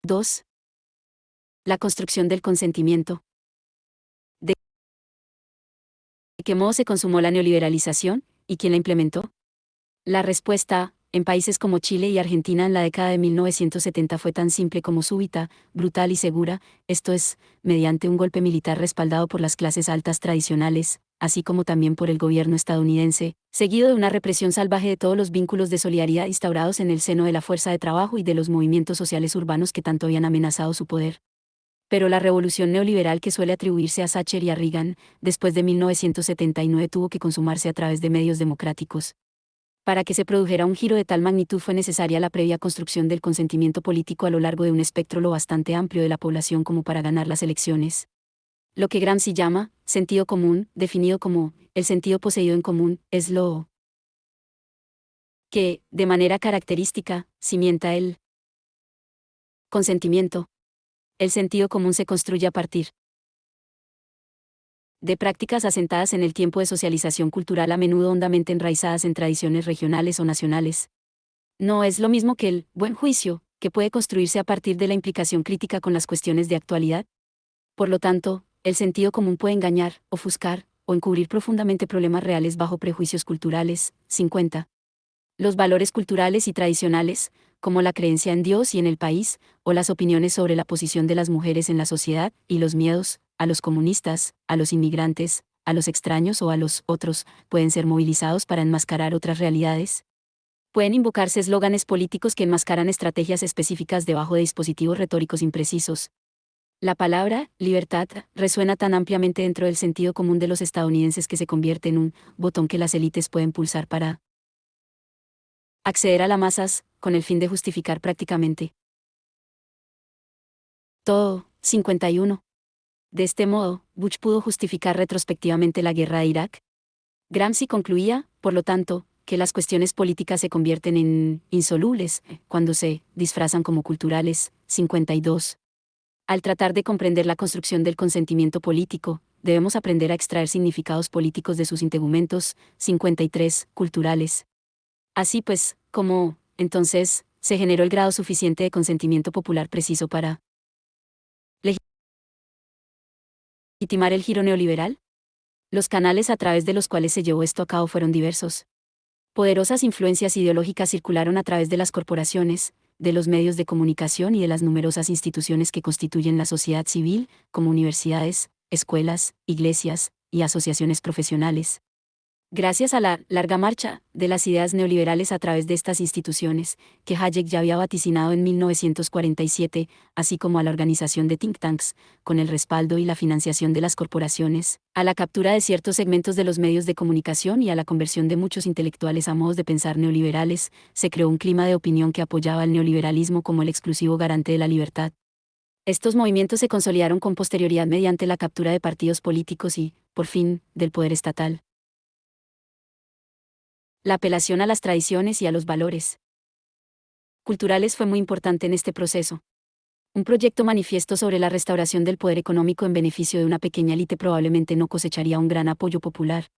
2. La construcción del consentimiento. ¿De qué modo se consumó la neoliberalización y quién la implementó? La respuesta, en países como Chile y Argentina en la década de 1970 fue tan simple como súbita, brutal y segura, esto es, mediante un golpe militar respaldado por las clases altas tradicionales, así como también por el gobierno estadounidense, seguido de una represión salvaje de todos los vínculos de solidaridad instaurados en el seno de la fuerza de trabajo y de los movimientos sociales urbanos que tanto habían amenazado su poder. Pero la revolución neoliberal que suele atribuirse a Thatcher y a Reagan, después de 1979 tuvo que consumarse a través de medios democráticos. Para que se produjera un giro de tal magnitud fue necesaria la previa construcción del consentimiento político a lo largo de un espectro lo bastante amplio de la población como para ganar las elecciones. Lo que Gramsci llama sentido común, definido como el sentido poseído en común, es lo que, de manera característica, cimienta el consentimiento. El sentido común se construye a partir de prácticas asentadas en el tiempo de socialización cultural a menudo hondamente enraizadas en tradiciones regionales o nacionales. No es lo mismo que el buen juicio, que puede construirse a partir de la implicación crítica con las cuestiones de actualidad. Por lo tanto, el sentido común puede engañar, ofuscar, o encubrir profundamente problemas reales bajo prejuicios culturales. 50. Los valores culturales y tradicionales, como la creencia en Dios y en el país, o las opiniones sobre la posición de las mujeres en la sociedad, y los miedos, a los comunistas, a los inmigrantes, a los extraños o a los otros, pueden ser movilizados para enmascarar otras realidades. Pueden invocarse eslóganes políticos que enmascaran estrategias específicas debajo de dispositivos retóricos imprecisos. La palabra, libertad, resuena tan ampliamente dentro del sentido común de los estadounidenses que se convierte en un botón que las élites pueden pulsar para acceder a las masas, con el fin de justificar prácticamente todo. 51. De este modo, Bush pudo justificar retrospectivamente la guerra de Irak. Gramsci concluía, por lo tanto, que las cuestiones políticas se convierten en insolubles cuando se disfrazan como culturales. 52. Al tratar de comprender la construcción del consentimiento político, debemos aprender a extraer significados políticos de sus integumentos. 53. Culturales. Así pues, ¿cómo, entonces, se generó el grado suficiente de consentimiento popular preciso para legitimar el giro neoliberal? Los canales a través de los cuales se llevó esto a cabo fueron diversos. Poderosas influencias ideológicas circularon a través de las corporaciones, de los medios de comunicación y de las numerosas instituciones que constituyen la sociedad civil, como universidades, escuelas, iglesias y asociaciones profesionales. Gracias a la larga marcha de las ideas neoliberales a través de estas instituciones, que Hayek ya había vaticinado en 1947, así como a la organización de think tanks, con el respaldo y la financiación de las corporaciones, a la captura de ciertos segmentos de los medios de comunicación y a la conversión de muchos intelectuales a modos de pensar neoliberales, se creó un clima de opinión que apoyaba al neoliberalismo como el exclusivo garante de la libertad. Estos movimientos se consolidaron con posterioridad mediante la captura de partidos políticos y, por fin, del poder estatal. La apelación a las tradiciones y a los valores culturales fue muy importante en este proceso. Un proyecto manifiesto sobre la restauración del poder económico en beneficio de una pequeña élite probablemente no cosecharía un gran apoyo popular.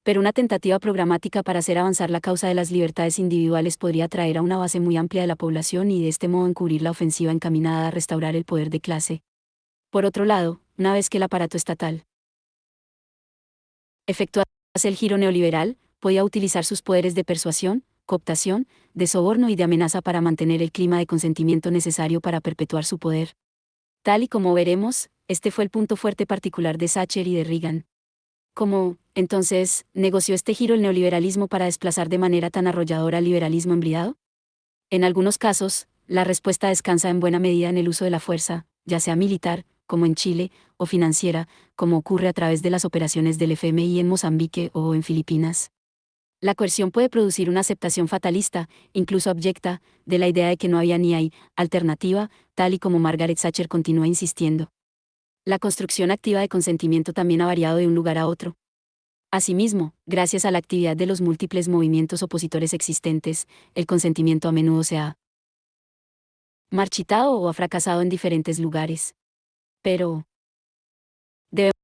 Pero una tentativa programática para hacer avanzar la causa de las libertades individuales podría atraer a una base muy amplia de la población y de este modo encubrir la ofensiva encaminada a restaurar el poder de clase. Por otro lado, una vez que el aparato estatal efectuase el giro neoliberal, podía utilizar sus poderes de persuasión, cooptación, de soborno y de amenaza para mantener el clima de consentimiento necesario para perpetuar su poder. Tal y como veremos, este fue el punto fuerte particular de Thatcher y de Reagan. ¿Cómo, entonces, negoció este giro el neoliberalismo para desplazar de manera tan arrolladora al liberalismo embridado? En algunos casos, la respuesta descansa en buena medida en el uso de la fuerza, ya sea militar, como en Chile, o financiera, como ocurre a través de las operaciones del FMI en Mozambique o en Filipinas. La coerción puede producir una aceptación fatalista, incluso abyecta, de la idea de que no había ni hay alternativa, tal y como Margaret Thatcher continúa insistiendo. La construcción activa de consentimiento también ha variado de un lugar a otro. Asimismo, gracias a la actividad de los múltiples movimientos opositores existentes, el consentimiento a menudo se ha marchitado o ha fracasado en diferentes lugares. Pero debemos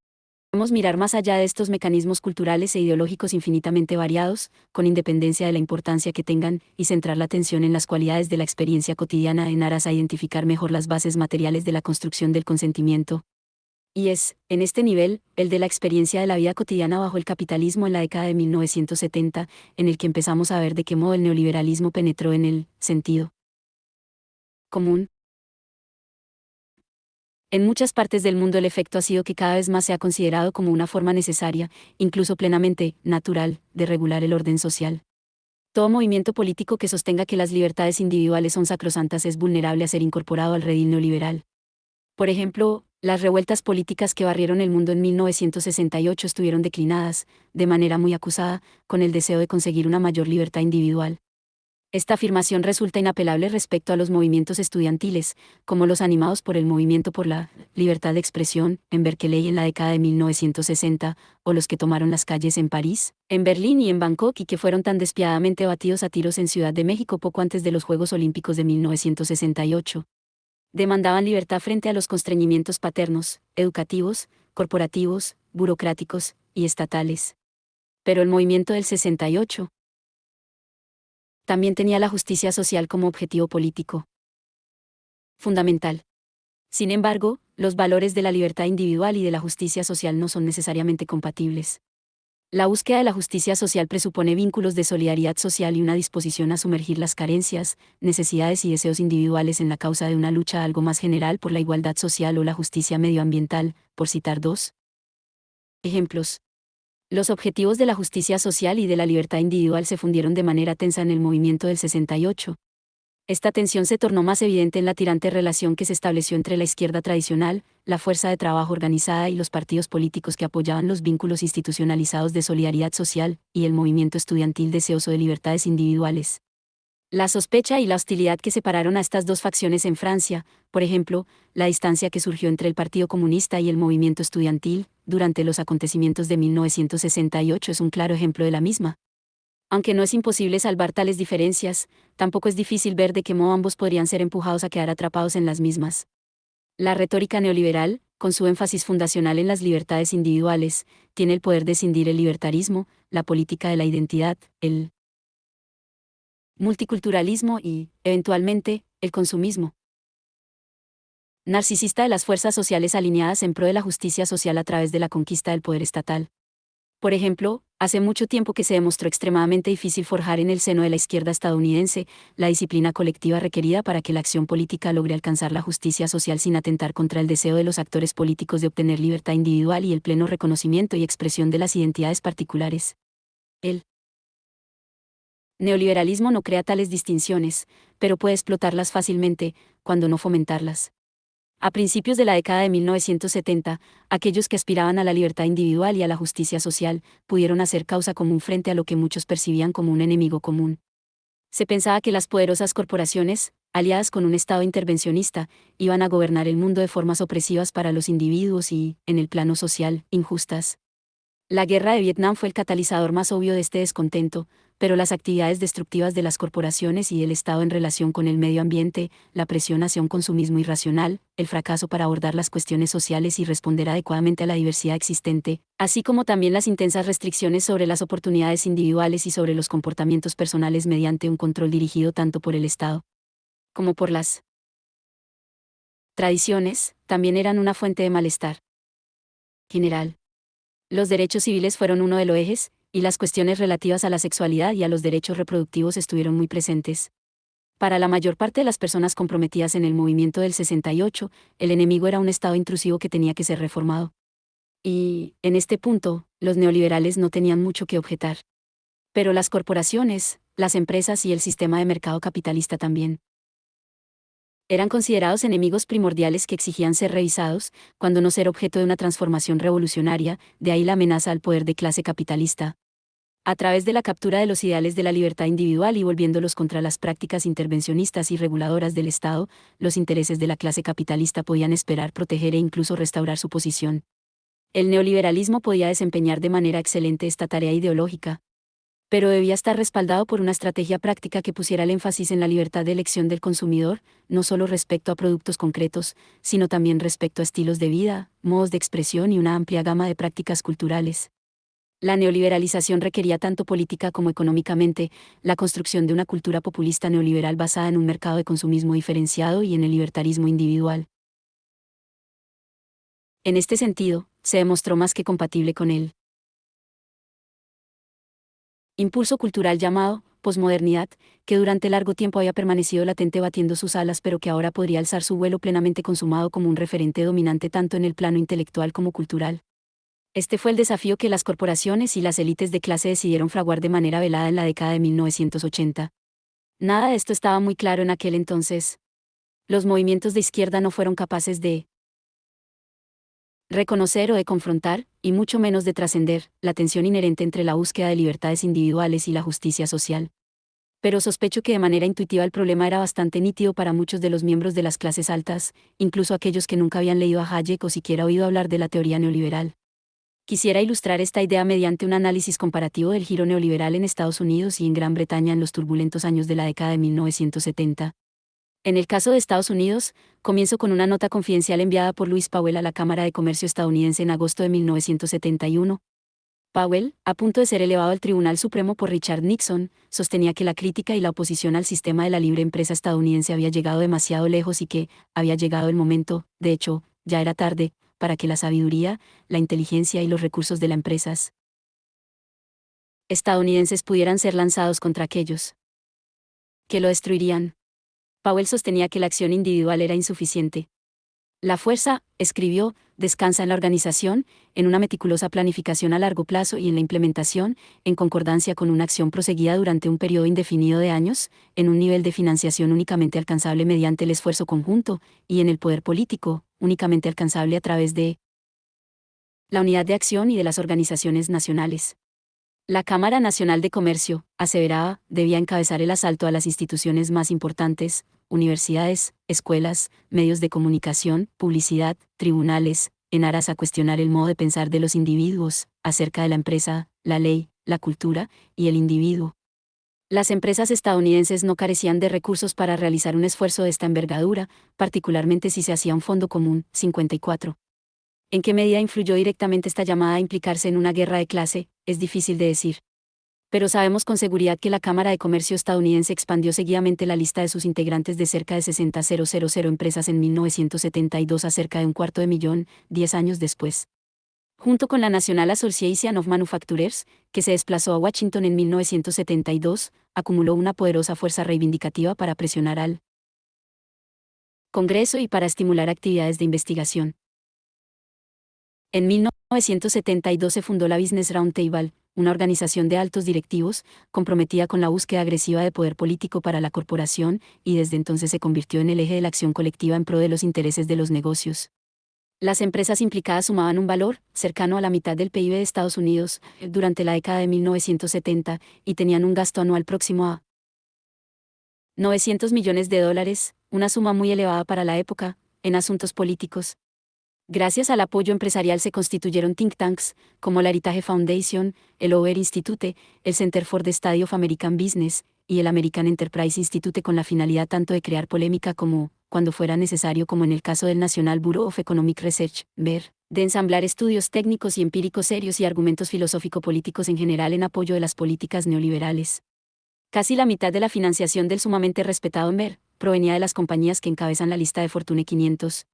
Podemos mirar más allá de estos mecanismos culturales e ideológicos infinitamente variados, con independencia de la importancia que tengan, y centrar la atención en las cualidades de la experiencia cotidiana en aras a identificar mejor las bases materiales de la construcción del consentimiento. Y es, en este nivel, el de la experiencia de la vida cotidiana bajo el capitalismo en la década de 1970, en el que empezamos a ver de qué modo el neoliberalismo penetró en el sentido común. En muchas partes del mundo el efecto ha sido que cada vez más se ha considerado como una forma necesaria, incluso plenamente natural, de regular el orden social. Todo movimiento político que sostenga que las libertades individuales son sacrosantas es vulnerable a ser incorporado al redil neoliberal. Por ejemplo, las revueltas políticas que barrieron el mundo en 1968 estuvieron declinadas, de manera muy acusada, con el deseo de conseguir una mayor libertad individual. Esta afirmación resulta inapelable respecto a los movimientos estudiantiles, como los animados por el Movimiento por la Libertad de Expresión, en Berkeley en la década de 1960, o los que tomaron las calles en París, en Berlín y en Bangkok y que fueron tan despiadadamente batidos a tiros en Ciudad de México poco antes de los Juegos Olímpicos de 1968. Demandaban libertad frente a los constreñimientos paternos, educativos, corporativos, burocráticos y estatales. Pero el movimiento del 68 también tenía la justicia social como objetivo político fundamental. Sin embargo, los valores de la libertad individual y de la justicia social no son necesariamente compatibles. La búsqueda de la justicia social presupone vínculos de solidaridad social y una disposición a sumergir las carencias, necesidades y deseos individuales en la causa de una lucha algo más general por la igualdad social o la justicia medioambiental, por citar dos ejemplos. Los objetivos de la justicia social y de la libertad individual se fundieron de manera tensa en el movimiento del 68. Esta tensión se tornó más evidente en la tirante relación que se estableció entre la izquierda tradicional, la fuerza de trabajo organizada y los partidos políticos que apoyaban los vínculos institucionalizados de solidaridad social, y el movimiento estudiantil deseoso de libertades individuales. La sospecha y la hostilidad que separaron a estas dos facciones en Francia, por ejemplo, la distancia que surgió entre el Partido Comunista y el movimiento estudiantil, durante los acontecimientos de 1968 es un claro ejemplo de la misma. Aunque no es imposible salvar tales diferencias, tampoco es difícil ver de qué modo ambos podrían ser empujados a quedar atrapados en las mismas. La retórica neoliberal, con su énfasis fundacional en las libertades individuales, tiene el poder de escindir el libertarismo, la política de la identidad, el multiculturalismo y, eventualmente, el consumismo narcisista de las fuerzas sociales alineadas en pro de la justicia social a través de la conquista del poder estatal. Por ejemplo, hace mucho tiempo que se demostró extremadamente difícil forjar en el seno de la izquierda estadounidense la disciplina colectiva requerida para que la acción política logre alcanzar la justicia social sin atentar contra el deseo de los actores políticos de obtener libertad individual y el pleno reconocimiento y expresión de las identidades particulares. El neoliberalismo no crea tales distinciones, pero puede explotarlas fácilmente, cuando no fomentarlas. A principios de la década de 1970, aquellos que aspiraban a la libertad individual y a la justicia social, pudieron hacer causa común frente a lo que muchos percibían como un enemigo común. Se pensaba que las poderosas corporaciones, aliadas con un Estado intervencionista, iban a gobernar el mundo de formas opresivas para los individuos y, en el plano social, injustas. La guerra de Vietnam fue el catalizador más obvio de este descontento, pero las actividades destructivas de las corporaciones y del Estado en relación con el medio ambiente, la presión hacia un consumismo irracional, el fracaso para abordar las cuestiones sociales y responder adecuadamente a la diversidad existente, así como también las intensas restricciones sobre las oportunidades individuales y sobre los comportamientos personales mediante un control dirigido tanto por el Estado como por las tradiciones, también eran una fuente de malestar general. Los derechos civiles fueron uno de los ejes, y las cuestiones relativas a la sexualidad y a los derechos reproductivos estuvieron muy presentes. Para la mayor parte de las personas comprometidas en el movimiento del 68, el enemigo era un Estado intrusivo que tenía que ser reformado. Y, en este punto, los neoliberales no tenían mucho que objetar. Pero las corporaciones, las empresas y el sistema de mercado capitalista también eran considerados enemigos primordiales que exigían ser revisados, cuando no ser objeto de una transformación revolucionaria, de ahí la amenaza al poder de clase capitalista. A través de la captura de los ideales de la libertad individual y volviéndolos contra las prácticas intervencionistas y reguladoras del Estado, los intereses de la clase capitalista podían esperar proteger e incluso restaurar su posición. El neoliberalismo podía desempeñar de manera excelente esta tarea ideológica. Pero debía estar respaldado por una estrategia práctica que pusiera el énfasis en la libertad de elección del consumidor, no solo respecto a productos concretos, sino también respecto a estilos de vida, modos de expresión y una amplia gama de prácticas culturales. La neoliberalización requería tanto política como económicamente, la construcción de una cultura populista neoliberal basada en un mercado de consumismo diferenciado y en el libertarismo individual. En este sentido, se demostró más que compatible con él impulso cultural llamado posmodernidad, que durante largo tiempo había permanecido latente batiendo sus alas pero que ahora podría alzar su vuelo plenamente consumado como un referente dominante tanto en el plano intelectual como cultural. Este fue el desafío que las corporaciones y las élites de clase decidieron fraguar de manera velada en la década de 1980. Nada de esto estaba muy claro en aquel entonces. Los movimientos de izquierda no fueron capaces de reconocer o de confrontar, y mucho menos de trascender, la tensión inherente entre la búsqueda de libertades individuales y la justicia social. Pero sospecho que de manera intuitiva el problema era bastante nítido para muchos de los miembros de las clases altas, incluso aquellos que nunca habían leído a Hayek o siquiera oído hablar de la teoría neoliberal. Quisiera ilustrar esta idea mediante un análisis comparativo del giro neoliberal en Estados Unidos y en Gran Bretaña en los turbulentos años de la década de 1970. En el caso de Estados Unidos, comienzo con una nota confidencial enviada por Louis Powell a la Cámara de Comercio estadounidense en agosto de 1971. Powell, a punto de ser elevado al Tribunal Supremo por Richard Nixon, sostenía que la crítica y la oposición al sistema de la libre empresa estadounidense había llegado demasiado lejos y que, había llegado el momento, de hecho, ya era tarde, para que la sabiduría, la inteligencia y los recursos de las empresas estadounidenses pudieran ser lanzados contra aquellos que lo destruirían. Powell sostenía que la acción individual era insuficiente. La fuerza, escribió, descansa en la organización, en una meticulosa planificación a largo plazo y en la implementación, en concordancia con una acción proseguida durante un periodo indefinido de años, en un nivel de financiación únicamente alcanzable mediante el esfuerzo conjunto, y en el poder político, únicamente alcanzable a través de la unidad de acción y de las organizaciones nacionales. La Cámara Nacional de Comercio, aseveraba, debía encabezar el asalto a las instituciones más importantes, universidades, escuelas, medios de comunicación, publicidad, tribunales, en aras a cuestionar el modo de pensar de los individuos, acerca de la empresa, la ley, la cultura, y el individuo. Las empresas estadounidenses no carecían de recursos para realizar un esfuerzo de esta envergadura, particularmente si se hacía un fondo común. 54. ¿En qué medida influyó directamente esta llamada a implicarse en una guerra de clase? Es difícil de decir. Pero sabemos con seguridad que la Cámara de Comercio estadounidense expandió seguidamente la lista de sus integrantes de cerca de 60.000 empresas en 1972 a cerca de 250.000, 10 años después. Junto con la National Association of Manufacturers, que se desplazó a Washington en 1972, acumuló una poderosa fuerza reivindicativa para presionar al Congreso y para estimular actividades de investigación. En 1972 se fundó la Business Roundtable, una organización de altos directivos, comprometida con la búsqueda agresiva de poder político para la corporación, y desde entonces se convirtió en el eje de la acción colectiva en pro de los intereses de los negocios. Las empresas implicadas sumaban un valor, cercano a la mitad del PIB de Estados Unidos, durante la década de 1970, y tenían un gasto anual próximo a $900 millones, una suma muy elevada para la época, en asuntos políticos. Gracias al apoyo empresarial se constituyeron think tanks, como la Heritage Foundation, el Hoover Institute, el Center for the Study of American Business, y el American Enterprise Institute con la finalidad tanto de crear polémica como, cuando fuera necesario como en el caso del National Bureau of Economic Research, BER, de ensamblar estudios técnicos y empíricos serios y argumentos filosófico-políticos en general en apoyo de las políticas neoliberales. Casi la mitad de la financiación del sumamente respetado BER provenía de las compañías que encabezan la lista de Fortune 500.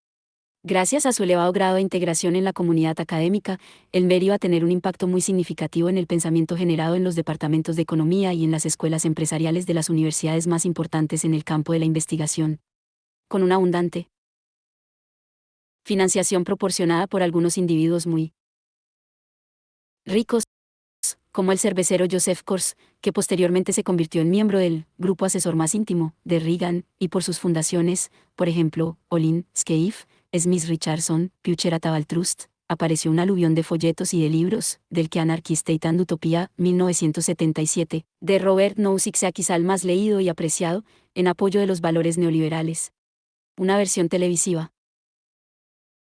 Gracias a su elevado grado de integración en la comunidad académica, el MER iba a tener un impacto muy significativo en el pensamiento generado en los departamentos de economía y en las escuelas empresariales de las universidades más importantes en el campo de la investigación. Con una abundante financiación proporcionada por algunos individuos muy ricos, como el cervecero Joseph Kors, que posteriormente se convirtió en miembro del grupo asesor más íntimo de Reagan, y por sus fundaciones, por ejemplo, Olin, Skeif, Smith Richardson, Future Atabal Trust, apareció un aluvión de folletos y de libros, del que Anarchy State and Utopia, 1977, de Robert Nozick sea quizá el más leído y apreciado, en apoyo de los valores neoliberales. Una versión televisiva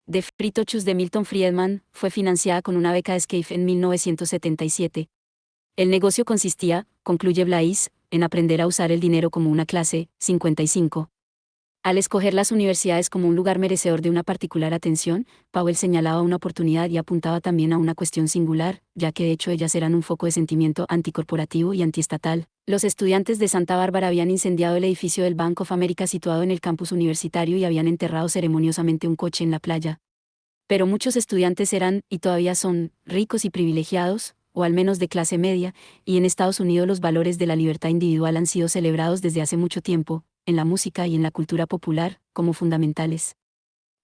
de Fritochus de Milton Friedman fue financiada con una beca de Skeif en 1977. El negocio consistía, concluye Blaise, en aprender a usar el dinero como una clase. 55. Al escoger las universidades como un lugar merecedor de una particular atención, Powell señalaba una oportunidad y apuntaba también a una cuestión singular, ya que de hecho ellas eran un foco de sentimiento anticorporativo y antiestatal. Los estudiantes de Santa Bárbara habían incendiado el edificio del Bank of America situado en el campus universitario y habían enterrado ceremoniosamente un coche en la playa. Pero muchos estudiantes eran, y todavía son, ricos y privilegiados, o al menos de clase media, y en Estados Unidos los valores de la libertad individual han sido celebrados desde hace mucho tiempo, en la música y en la cultura popular, como fundamentales.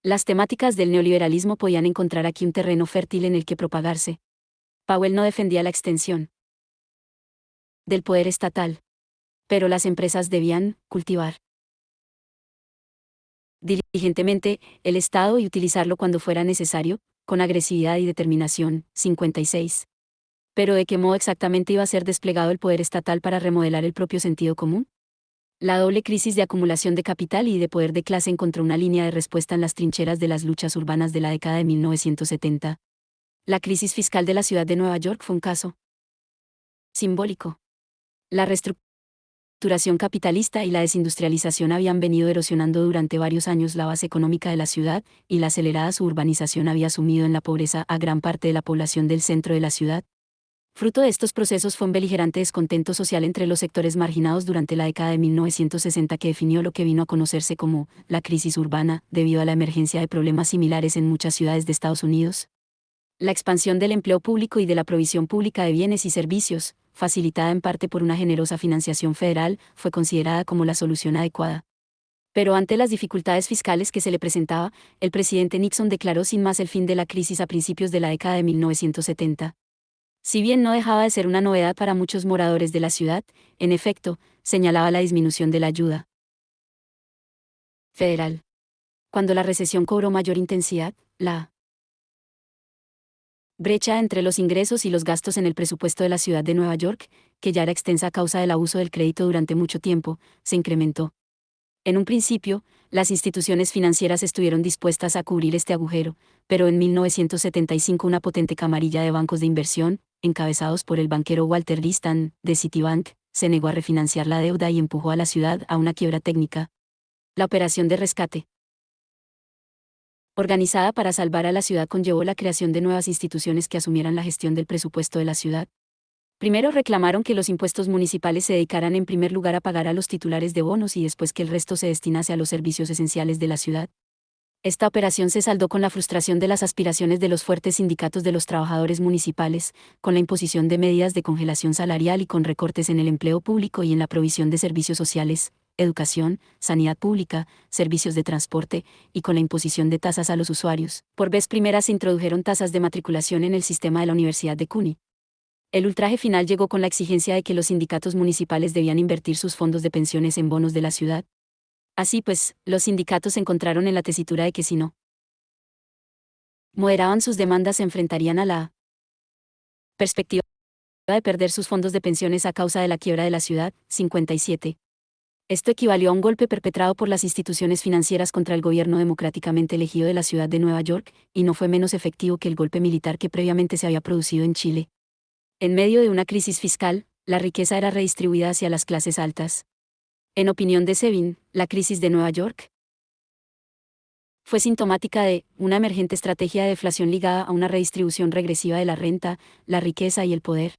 Las temáticas del neoliberalismo podían encontrar aquí un terreno fértil en el que propagarse. Powell no defendía la extensión del poder estatal, pero las empresas debían cultivar diligentemente el Estado y utilizarlo cuando fuera necesario, con agresividad y determinación. 56. Pero ¿de qué modo exactamente iba a ser desplegado el poder estatal para remodelar el propio sentido común? La doble crisis de acumulación de capital y de poder de clase encontró una línea de respuesta en las trincheras de las luchas urbanas de la década de 1970. La crisis fiscal de la ciudad de Nueva York fue un caso simbólico. La reestructuración capitalista y la desindustrialización habían venido erosionando durante varios años la base económica de la ciudad, y la acelerada suburbanización había sumido en la pobreza a gran parte de la población del centro de la ciudad. Fruto de estos procesos fue un beligerante descontento social entre los sectores marginados durante la década de 1960 que definió lo que vino a conocerse como la crisis urbana, debido a la emergencia de problemas similares en muchas ciudades de Estados Unidos. La expansión del empleo público y de la provisión pública de bienes y servicios, facilitada en parte por una generosa financiación federal, fue considerada como la solución adecuada. Pero ante las dificultades fiscales que se le presentaba, el presidente Nixon declaró sin más el fin de la crisis a principios de la década de 1970. Si bien no dejaba de ser una novedad para muchos moradores de la ciudad, en efecto, señalaba la disminución de la ayuda federal. Cuando la recesión cobró mayor intensidad, la brecha entre los ingresos y los gastos en el presupuesto de la ciudad de Nueva York, que ya era extensa a causa del abuso del crédito durante mucho tiempo, se incrementó. En un principio, las instituciones financieras estuvieron dispuestas a cubrir este agujero, pero en 1975 una potente camarilla de bancos de inversión, encabezados por el banquero Walter Listan, de Citibank, se negó a refinanciar la deuda y empujó a la ciudad a una quiebra técnica. La operación de rescate, organizada para salvar a la ciudad, conllevó la creación de nuevas instituciones que asumieran la gestión del presupuesto de la ciudad. Primero reclamaron que los impuestos municipales se dedicaran en primer lugar a pagar a los titulares de bonos y después que el resto se destinase a los servicios esenciales de la ciudad. Esta operación se saldó con la frustración de las aspiraciones de los fuertes sindicatos de los trabajadores municipales, con la imposición de medidas de congelación salarial y con recortes en el empleo público y en la provisión de servicios sociales, educación, sanidad pública, servicios de transporte, y con la imposición de tasas a los usuarios. Por vez primera se introdujeron tasas de matriculación en el sistema de la Universidad de CUNY. El ultraje final llegó con la exigencia de que los sindicatos municipales debían invertir sus fondos de pensiones en bonos de la ciudad. Así pues, los sindicatos se encontraron en la tesitura de que si no moderaban sus demandas se enfrentarían a la perspectiva de perder sus fondos de pensiones a causa de la quiebra de la ciudad. 57. Esto equivalió a un golpe perpetrado por las instituciones financieras contra el gobierno democráticamente elegido de la ciudad de Nueva York, y no fue menos efectivo que el golpe militar que previamente se había producido en Chile. En medio de una crisis fiscal, la riqueza era redistribuida hacia las clases altas. En opinión de Sevin, la crisis de Nueva York fue sintomática de una emergente estrategia de deflación ligada a una redistribución regresiva de la renta, la riqueza y el poder.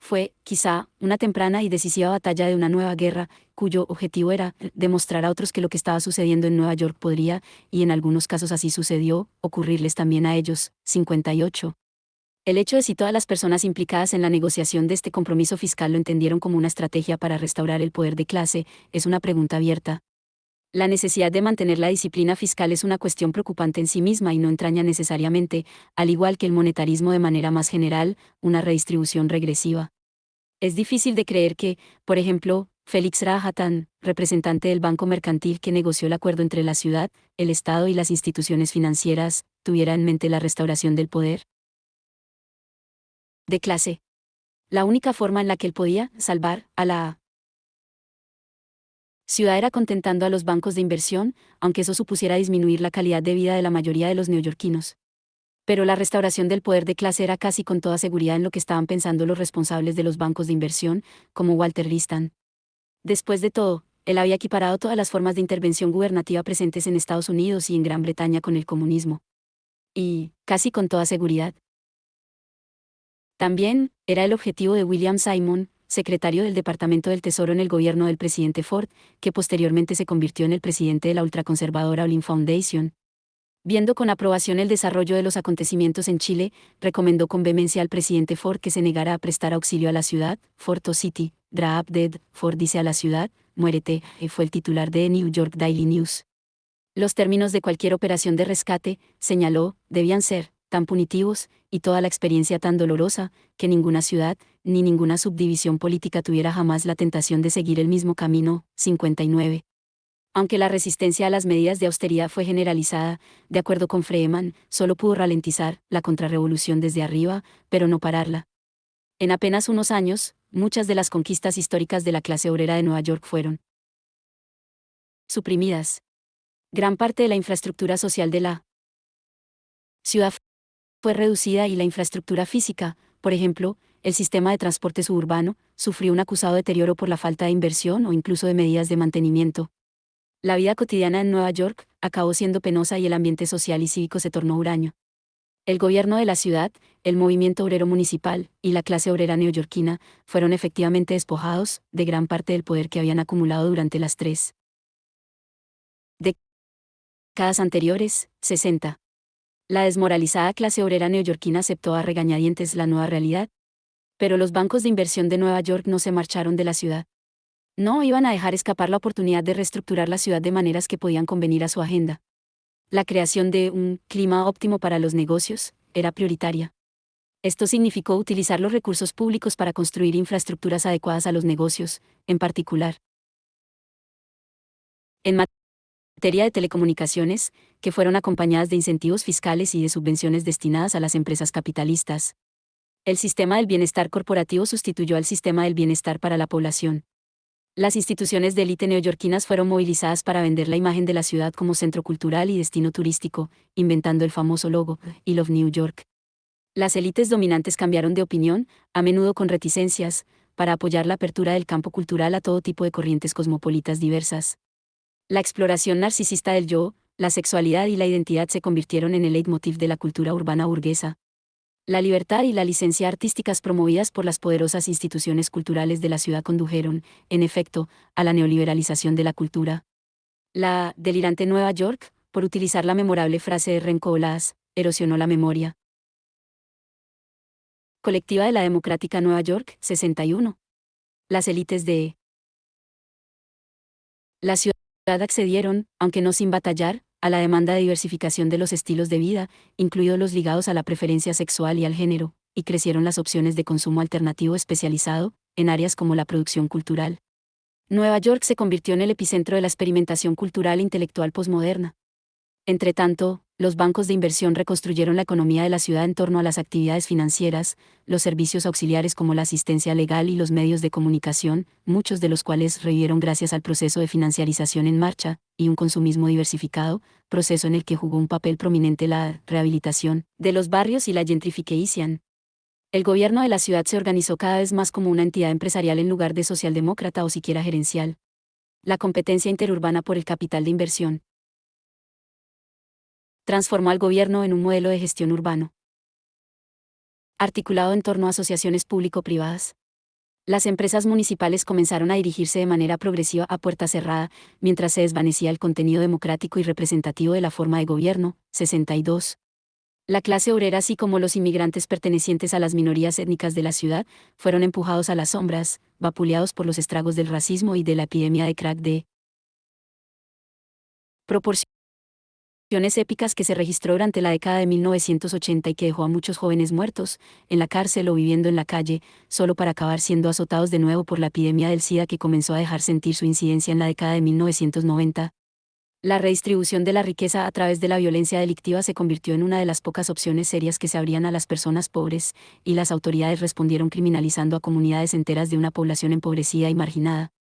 Fue, quizá, una temprana y decisiva batalla de una nueva guerra, cuyo objetivo era demostrar a otros que lo que estaba sucediendo en Nueva York podría, y en algunos casos así sucedió, ocurrirles también a ellos. 58. El hecho de si todas las personas implicadas en la negociación de este compromiso fiscal lo entendieron como una estrategia para restaurar el poder de clase, es una pregunta abierta. La necesidad de mantener la disciplina fiscal es una cuestión preocupante en sí misma y no entraña necesariamente, al igual que el monetarismo de manera más general, una redistribución regresiva. Es difícil de creer que, por ejemplo, Félix Rahatan, representante del Banco Mercantil que negoció el acuerdo entre la ciudad, el Estado y las instituciones financieras, tuviera en mente la restauración del poder de clase. La única forma en la que él podía salvar a la ciudad era contentando a los bancos de inversión, aunque eso supusiera disminuir la calidad de vida de la mayoría de los neoyorquinos. Pero la restauración del poder de clase era casi con toda seguridad en lo que estaban pensando los responsables de los bancos de inversión, como Walter Listan. Después de todo, él había equiparado todas las formas de intervención gubernativa presentes en Estados Unidos y en Gran Bretaña con el comunismo. Y, casi con toda seguridad, también, era el objetivo de William Simon, secretario del Departamento del Tesoro en el gobierno del presidente Ford, que posteriormente se convirtió en el presidente de la ultraconservadora Olin Foundation. Viendo con aprobación el desarrollo de los acontecimientos en Chile, recomendó con vehemencia al presidente Ford que se negara a prestar auxilio a la ciudad. Ford o City, Drop Dead, Ford dice a la ciudad, muérete, fue el titular de New York Daily News. Los términos de cualquier operación de rescate, señaló, debían ser tan punitivos, y toda la experiencia tan dolorosa, que ninguna ciudad, ni ninguna subdivisión política tuviera jamás la tentación de seguir el mismo camino. 59. Aunque la resistencia a las medidas de austeridad fue generalizada, de acuerdo con Freeman, solo pudo ralentizar la contrarrevolución desde arriba, pero no pararla. En apenas unos años, muchas de las conquistas históricas de la clase obrera de Nueva York fueron suprimidas. Gran parte de la infraestructura social de la ciudad fue reducida y la infraestructura física, por ejemplo, el sistema de transporte suburbano, sufrió un acusado deterioro por la falta de inversión o incluso de medidas de mantenimiento. La vida cotidiana en Nueva York acabó siendo penosa y el ambiente social y cívico se tornó huraño. El gobierno de la ciudad, el movimiento obrero municipal y la clase obrera neoyorquina fueron efectivamente despojados de gran parte del poder que habían acumulado durante las 3 décadas anteriores. 60. La desmoralizada clase obrera neoyorquina aceptó a regañadientes la nueva realidad. Pero los bancos de inversión de Nueva York no se marcharon de la ciudad. No iban a dejar escapar la oportunidad de reestructurar la ciudad de maneras que podían convenir a su agenda. La creación de un clima óptimo para los negocios era prioritaria. Esto significó utilizar los recursos públicos para construir infraestructuras adecuadas a los negocios, en particular en materia de telecomunicaciones, que fueron acompañadas de incentivos fiscales y de subvenciones destinadas a las empresas capitalistas. El sistema del bienestar corporativo sustituyó al sistema del bienestar para la población. Las instituciones de élite neoyorquinas fueron movilizadas para vender la imagen de la ciudad como centro cultural y destino turístico, inventando el famoso logo, I Love New York. Las élites dominantes cambiaron de opinión, a menudo con reticencias, para apoyar la apertura del campo cultural a todo tipo de corrientes cosmopolitas diversas. La exploración narcisista del yo, la sexualidad y la identidad se convirtieron en el leitmotiv de la cultura urbana burguesa. La libertad y la licencia artísticas promovidas por las poderosas instituciones culturales de la ciudad condujeron, en efecto, a la neoliberalización de la cultura. La delirante Nueva York, por utilizar la memorable frase de Renko Olas, erosionó la memoria colectiva de la democrática Nueva York. 61. Las élites de la ciudad accedieron, aunque no sin batallar, a la demanda de diversificación de los estilos de vida, incluidos los ligados a la preferencia sexual y al género, y crecieron las opciones de consumo alternativo especializado, en áreas como la producción cultural. Nueva York se convirtió en el epicentro de la experimentación cultural e intelectual posmoderna. Entretanto, los bancos de inversión reconstruyeron la economía de la ciudad en torno a las actividades financieras, los servicios auxiliares como la asistencia legal y los medios de comunicación, muchos de los cuales revivieron gracias al proceso de financiarización en marcha, y un consumismo diversificado, proceso en el que jugó un papel prominente la rehabilitación de los barrios y la gentrification. El gobierno de la ciudad se organizó cada vez más como una entidad empresarial en lugar de socialdemócrata o siquiera gerencial. La competencia interurbana por el capital de inversión transformó al gobierno en un modelo de gestión urbano, articulado en torno a asociaciones público-privadas. Las empresas municipales comenzaron a dirigirse de manera progresiva a puerta cerrada, mientras se desvanecía el contenido democrático y representativo de la forma de gobierno. 62. La clase obrera, así como los inmigrantes pertenecientes a las minorías étnicas de la ciudad, fueron empujados a las sombras, vapuleados por los estragos del racismo y de la epidemia de crack de proporciones épicas que se registró durante la década de 1980 y que dejó a muchos jóvenes muertos, en la cárcel o viviendo en la calle, solo para acabar siendo azotados de nuevo por la epidemia del SIDA que comenzó a dejar sentir su incidencia en la década de 1990. La redistribución de la riqueza a través de la violencia delictiva se convirtió en una de las pocas opciones serias que se abrían a las personas pobres, y las autoridades respondieron criminalizando a comunidades enteras de una población empobrecida y marginada.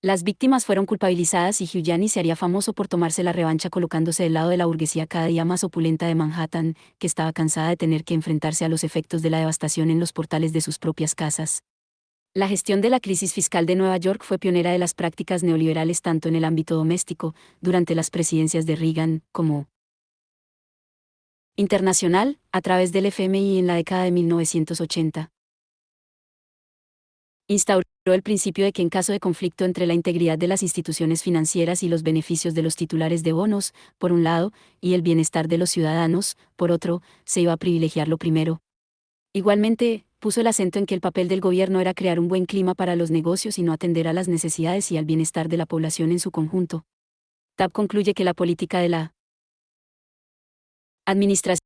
Las víctimas fueron culpabilizadas y Giuliani se haría famoso por tomarse la revancha colocándose del lado de la burguesía cada día más opulenta de Manhattan, que estaba cansada de tener que enfrentarse a los efectos de la devastación en los portales de sus propias casas. La gestión de la crisis fiscal de Nueva York fue pionera de las prácticas neoliberales tanto en el ámbito doméstico, durante las presidencias de Reagan, como internacional, a través del FMI en la década de 1980. Instauró el principio de que en caso de conflicto entre la integridad de las instituciones financieras y los beneficios de los titulares de bonos, por un lado, y el bienestar de los ciudadanos, por otro, se iba a privilegiar lo primero. Igualmente, puso el acento en que el papel del gobierno era crear un buen clima para los negocios y no atender a las necesidades y al bienestar de la población en su conjunto. TAP concluye que la política de la administración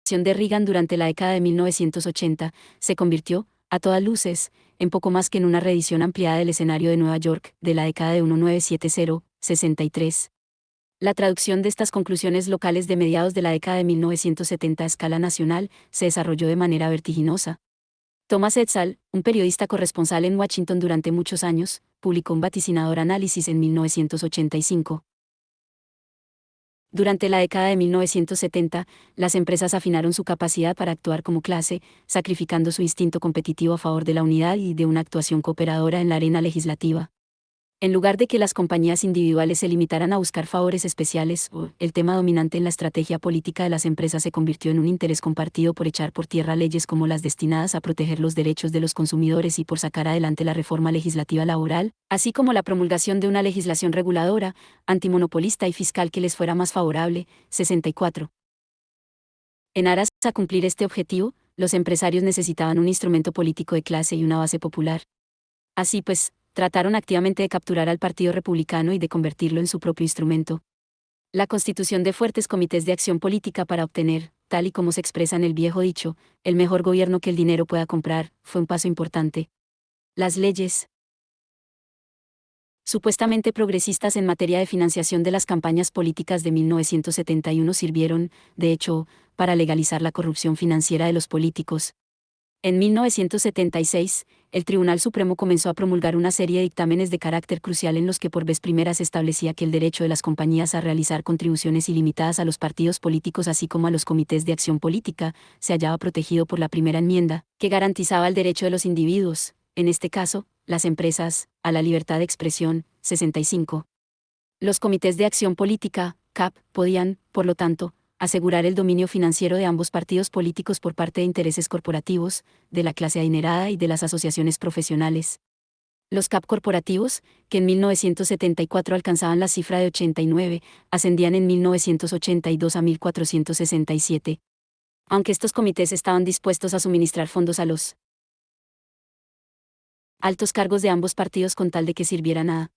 de Reagan durante la década de 1980 se convirtió, a todas luces, en poco más que en una reedición ampliada del escenario de Nueva York de la década de 1970-63. La traducción de estas conclusiones locales de mediados de la década de 1970 a escala nacional se desarrolló de manera vertiginosa. Thomas Edsall, un periodista corresponsal en Washington durante muchos años, publicó un vaticinador análisis en 1985. Durante la década de 1970, las empresas afinaron su capacidad para actuar como clase, sacrificando su instinto competitivo a favor de la unidad y de una actuación cooperadora en la arena legislativa. En lugar de que las compañías individuales se limitaran a buscar favores especiales, el tema dominante en la estrategia política de las empresas se convirtió en un interés compartido por echar por tierra leyes como las destinadas a proteger los derechos de los consumidores y por sacar adelante la reforma legislativa laboral, así como la promulgación de una legislación reguladora, antimonopolista y fiscal que les fuera más favorable. 64. En aras a cumplir este objetivo, los empresarios necesitaban un instrumento político de clase y una base popular. Así pues, trataron activamente de capturar al Partido Republicano y de convertirlo en su propio instrumento. La constitución de fuertes comités de acción política para obtener, tal y como se expresa en el viejo dicho, el mejor gobierno que el dinero pueda comprar, fue un paso importante. Las leyes, supuestamente progresistas en materia de financiación de las campañas políticas de 1971 sirvieron, de hecho, para legalizar la corrupción financiera de los políticos. En 1976, el Tribunal Supremo comenzó a promulgar una serie de dictámenes de carácter crucial en los que por vez primera se establecía que el derecho de las compañías a realizar contribuciones ilimitadas a los partidos políticos así como a los comités de acción política, se hallaba protegido por la primera enmienda, que garantizaba el derecho de los individuos, en este caso, las empresas, a la libertad de expresión. 65. Los comités de acción política, CAP, podían, por lo tanto, asegurar el dominio financiero de ambos partidos políticos por parte de intereses corporativos, de la clase adinerada y de las asociaciones profesionales. Los CAP corporativos, que en 1974 alcanzaban la cifra de 89, ascendían en 1982 a 1.467. Aunque estos comités estaban dispuestos a suministrar fondos a los altos cargos de ambos partidos con tal de que sirvieran a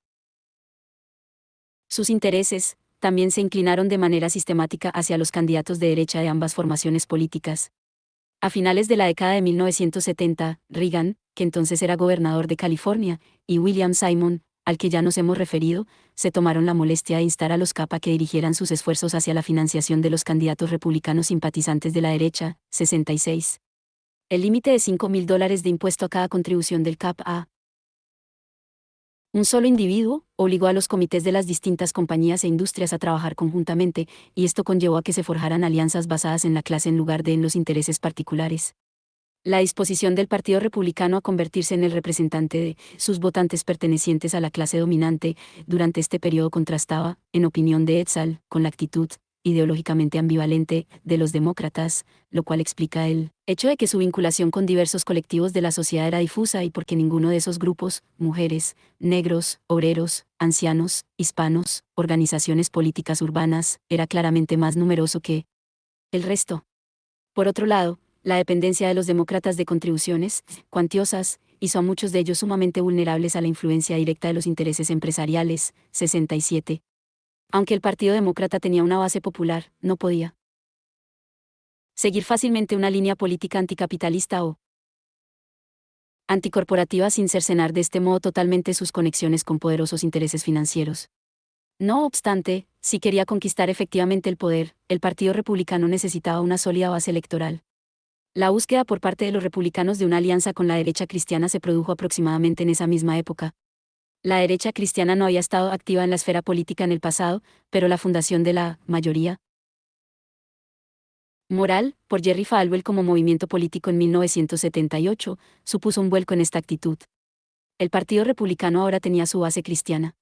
sus intereses, también se inclinaron de manera sistemática hacia los candidatos de derecha de ambas formaciones políticas. A finales de la década de 1970, Reagan, que entonces era gobernador de California, y William Simon, al que ya nos hemos referido, se tomaron la molestia de instar a los CAP a que dirigieran sus esfuerzos hacia la financiación de los candidatos republicanos simpatizantes de la derecha. 66. El límite de $5.000 de impuesto a cada contribución del CAP a un solo individuo obligó a los comités de las distintas compañías e industrias a trabajar conjuntamente, y esto conllevó a que se forjaran alianzas basadas en la clase en lugar de en los intereses particulares. La disposición del Partido Republicano a convertirse en el representante de sus votantes pertenecientes a la clase dominante durante este periodo contrastaba, en opinión de Edsall, con la actitud ideológicamente ambivalente de los demócratas, lo cual explica el hecho de que su vinculación con diversos colectivos de la sociedad era difusa y porque ninguno de esos grupos, mujeres, negros, obreros, ancianos, hispanos, organizaciones políticas urbanas, era claramente más numeroso que el resto. Por otro lado, la dependencia de los demócratas de contribuciones, cuantiosas, hizo a muchos de ellos sumamente vulnerables a la influencia directa de los intereses empresariales. 67. Aunque el Partido Demócrata tenía una base popular, no podía seguir fácilmente una línea política anticapitalista o anticorporativa sin cercenar de este modo totalmente sus conexiones con poderosos intereses financieros. No obstante, si quería conquistar efectivamente el poder, el Partido Republicano necesitaba una sólida base electoral. La búsqueda por parte de los republicanos de una alianza con la derecha cristiana se produjo aproximadamente en esa misma época. La derecha cristiana no había estado activa en la esfera política en el pasado, pero la fundación de la mayoría moral, por Jerry Falwell como movimiento político en 1978, supuso un vuelco en esta actitud. El Partido Republicano ahora tenía su base cristiana.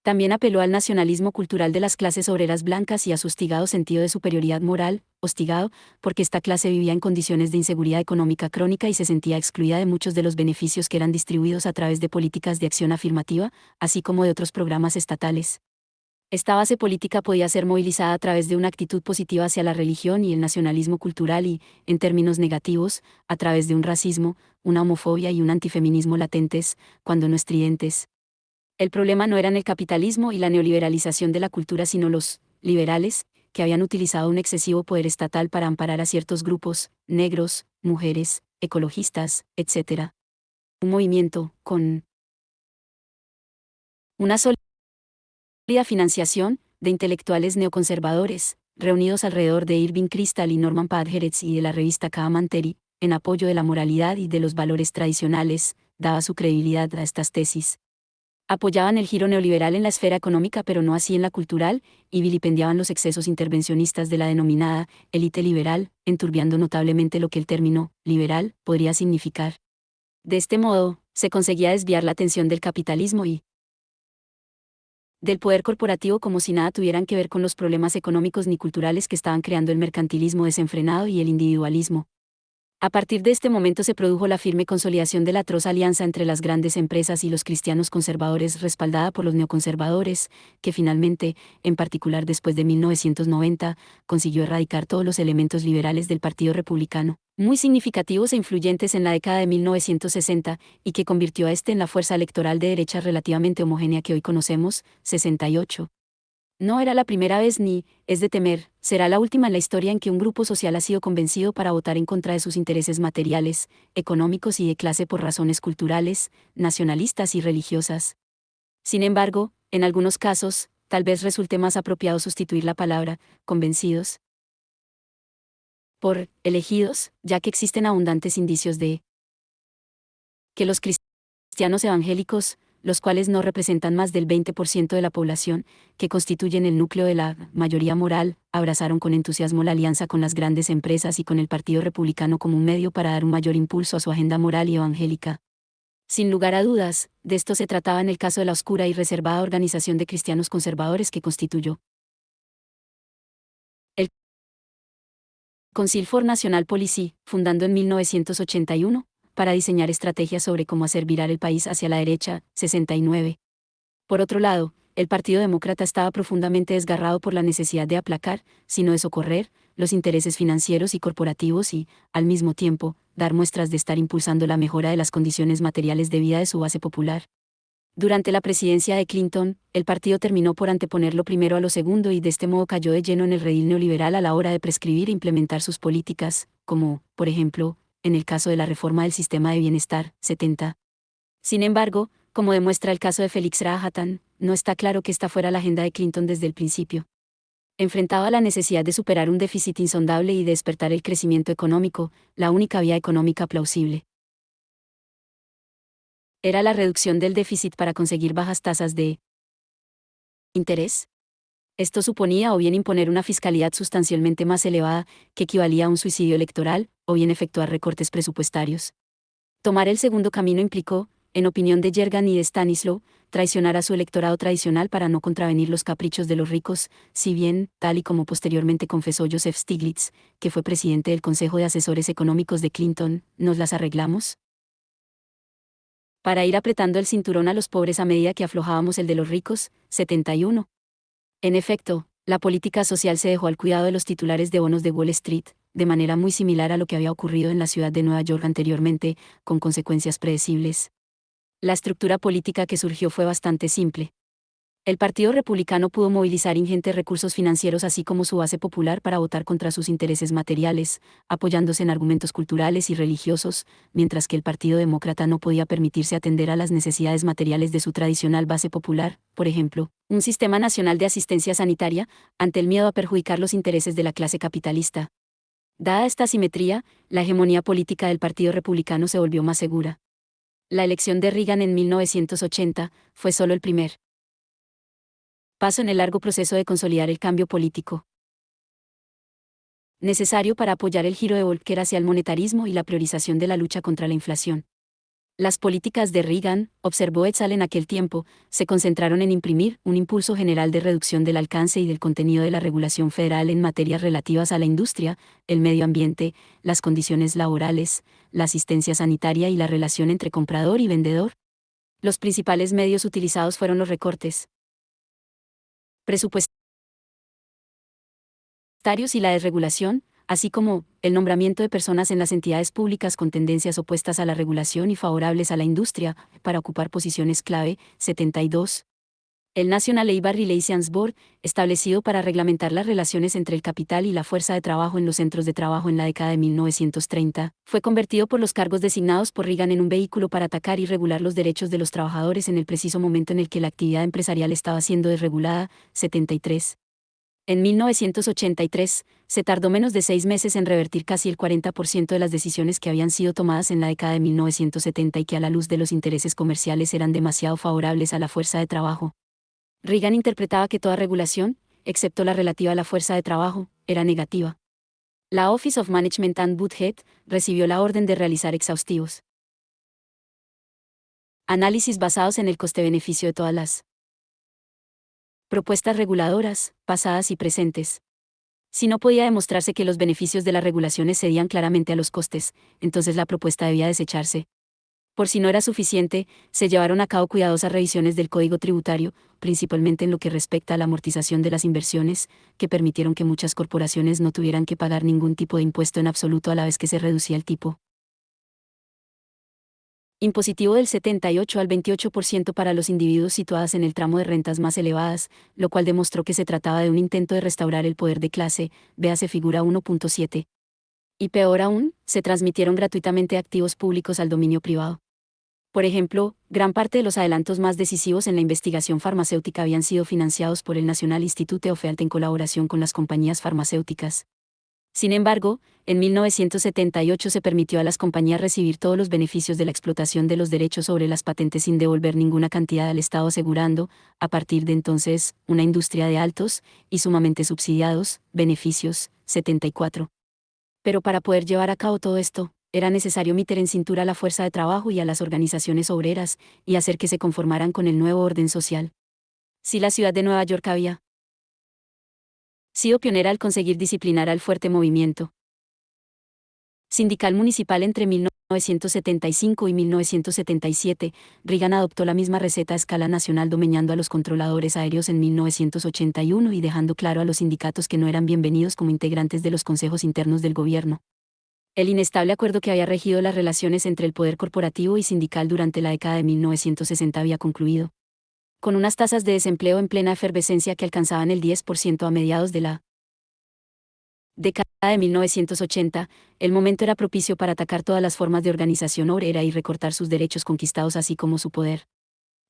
También apeló al nacionalismo cultural de las clases obreras blancas y a su hostigado sentido de superioridad moral, hostigado, porque esta clase vivía en condiciones de inseguridad económica crónica y se sentía excluida de muchos de los beneficios que eran distribuidos a través de políticas de acción afirmativa, así como de otros programas estatales. Esta base política podía ser movilizada a través de una actitud positiva hacia la religión y el nacionalismo cultural y, en términos negativos, a través de un racismo, una homofobia y un antifeminismo latentes, cuando no estridentes. El problema no eran el capitalismo y la neoliberalización de la cultura, sino los liberales, que habían utilizado un excesivo poder estatal para amparar a ciertos grupos, negros, mujeres, ecologistas, etc. Un movimiento, con una sólida financiación, de intelectuales neoconservadores, reunidos alrededor de Irving Kristol y Norman Padgeretz y de la revista Kaamanteri, en apoyo de la moralidad y de los valores tradicionales, daba su credibilidad a estas tesis. Apoyaban el giro neoliberal en la esfera económica pero no así en la cultural, y vilipendiaban los excesos intervencionistas de la denominada élite liberal, enturbiando notablemente lo que el término liberal podría significar. De este modo, se conseguía desviar la atención del capitalismo y del poder corporativo como si nada tuvieran que ver con los problemas económicos ni culturales que estaban creando el mercantilismo desenfrenado y el individualismo. A partir de este momento se produjo la firme consolidación de la atroz alianza entre las grandes empresas y los cristianos conservadores respaldada por los neoconservadores, que finalmente, en particular después de 1990, consiguió erradicar todos los elementos liberales del Partido Republicano, muy significativos e influyentes en la década de 1960, y que convirtió a este en la fuerza electoral de derecha relativamente homogénea que hoy conocemos, 68. No era la primera vez ni, es de temer, será la última en la historia en que un grupo social ha sido convencido para votar en contra de sus intereses materiales, económicos y de clase por razones culturales, nacionalistas y religiosas. Sin embargo, en algunos casos, tal vez resulte más apropiado sustituir la palabra convencidos por elegidos, ya que existen abundantes indicios de que los cristianos evangélicos, los cuales no representan más del 20% de la población, que constituyen el núcleo de la mayoría moral, abrazaron con entusiasmo la alianza con las grandes empresas y con el Partido Republicano como un medio para dar un mayor impulso a su agenda moral y evangélica. Sin lugar a dudas, de esto se trataba en el caso de la oscura y reservada organización de cristianos conservadores que constituyó el Council for National Policy, fundando en 1981, para diseñar estrategias sobre cómo hacer virar el país hacia la derecha, 69. Por otro lado, el Partido Demócrata estaba profundamente desgarrado por la necesidad de aplacar, sino de socorrer, los intereses financieros y corporativos y, al mismo tiempo, dar muestras de estar impulsando la mejora de las condiciones materiales de vida de su base popular. Durante la presidencia de Clinton, el partido terminó por anteponer lo primero a lo segundo y de este modo cayó de lleno en el redil neoliberal a la hora de prescribir e implementar sus políticas, como, por ejemplo, en el caso de la reforma del sistema de bienestar, 70. Sin embargo, como demuestra el caso de Felix Rahatan, no está claro que esta fuera la agenda de Clinton desde el principio. Enfrentado a la necesidad de superar un déficit insondable y de despertar el crecimiento económico, la única vía económica plausible era la reducción del déficit para conseguir bajas tasas de interés. Esto suponía o bien imponer una fiscalidad sustancialmente más elevada, que equivalía a un suicidio electoral, o bien efectuar recortes presupuestarios. Tomar el segundo camino implicó, en opinión de Yergan y de Stanislaw, traicionar a su electorado tradicional para no contravenir los caprichos de los ricos, si bien, tal y como posteriormente confesó Joseph Stiglitz, que fue presidente del Consejo de Asesores Económicos de Clinton, ¿nos las arreglamos para ir apretando el cinturón a los pobres a medida que aflojábamos el de los ricos? 71. En efecto, la política social se dejó al cuidado de los titulares de bonos de Wall Street, de manera muy similar a lo que había ocurrido en la ciudad de Nueva York anteriormente, con consecuencias predecibles. La estructura política que surgió fue bastante simple. El Partido Republicano pudo movilizar ingentes recursos financieros así como su base popular para votar contra sus intereses materiales, apoyándose en argumentos culturales y religiosos, mientras que el Partido Demócrata no podía permitirse atender a las necesidades materiales de su tradicional base popular, por ejemplo, un sistema nacional de asistencia sanitaria, ante el miedo a perjudicar los intereses de la clase capitalista. Dada esta asimetría, la hegemonía política del Partido Republicano se volvió más segura. La elección de Reagan en 1980 fue solo el primer paso en el largo proceso de consolidar el cambio político necesario para apoyar el giro de Volcker hacia el monetarismo y la priorización de la lucha contra la inflación. Las políticas de Reagan, observó Edsall en aquel tiempo, se concentraron en imprimir un impulso general de reducción del alcance y del contenido de la regulación federal en materias relativas a la industria, el medio ambiente, las condiciones laborales, la asistencia sanitaria y la relación entre comprador y vendedor. Los principales medios utilizados fueron los recortes presupuestarios y la desregulación, así como el nombramiento de personas en las entidades públicas con tendencias opuestas a la regulación y favorables a la industria, para ocupar posiciones clave. 72. El National Labor Relations Board, establecido para reglamentar las relaciones entre el capital y la fuerza de trabajo en los centros de trabajo en la década de 1930, fue convertido por los cargos designados por Reagan en un vehículo para atacar y regular los derechos de los trabajadores en el preciso momento en el que la actividad empresarial estaba siendo desregulada. 73. En 1983, se tardó menos de 6 meses en revertir casi el 40% de las decisiones que habían sido tomadas en la década de 1970 y que a la luz de los intereses comerciales eran demasiado favorables a la fuerza de trabajo. Reagan interpretaba que toda regulación, excepto la relativa a la fuerza de trabajo, era negativa. La Office of Management and Budget recibió la orden de realizar exhaustivos análisis basados en el coste-beneficio de todas las propuestas reguladoras, pasadas y presentes. Si no podía demostrarse que los beneficios de las regulaciones cedían claramente a los costes, entonces la propuesta debía desecharse. Por si no era suficiente, se llevaron a cabo cuidadosas revisiones del Código Tributario, principalmente en lo que respecta a la amortización de las inversiones, que permitieron que muchas corporaciones no tuvieran que pagar ningún tipo de impuesto en absoluto a la vez que se reducía el tipo impositivo del 78 al 28% para los individuos situados en el tramo de rentas más elevadas, lo cual demostró que se trataba de un intento de restaurar el poder de clase, véase figura 1.7. Y peor aún, se transmitieron gratuitamente activos públicos al dominio privado. Por ejemplo, gran parte de los adelantos más decisivos en la investigación farmacéutica habían sido financiados por el National Institute of Health en colaboración con las compañías farmacéuticas. Sin embargo, en 1978 se permitió a las compañías recibir todos los beneficios de la explotación de los derechos sobre las patentes sin devolver ninguna cantidad al Estado, asegurando, a partir de entonces, una industria de altos, y sumamente subsidiados, beneficios. 74. Pero para poder llevar a cabo todo esto, era necesario meter en cintura a la fuerza de trabajo y a las organizaciones obreras, y hacer que se conformaran con el nuevo orden social. Si la ciudad de Nueva York había sido pionera al conseguir disciplinar al fuerte movimiento sindical municipal entre 1975 y 1977, Reagan adoptó la misma receta a escala nacional, domeñando a los controladores aéreos en 1981 y dejando claro a los sindicatos que no eran bienvenidos como integrantes de los consejos internos del gobierno. El inestable acuerdo que había regido las relaciones entre el poder corporativo y sindical durante la década de 1960 había concluido. Con unas tasas de desempleo en plena efervescencia que alcanzaban el 10% a mediados de la década de 1980, el momento era propicio para atacar todas las formas de organización obrera y recortar sus derechos conquistados así como su poder.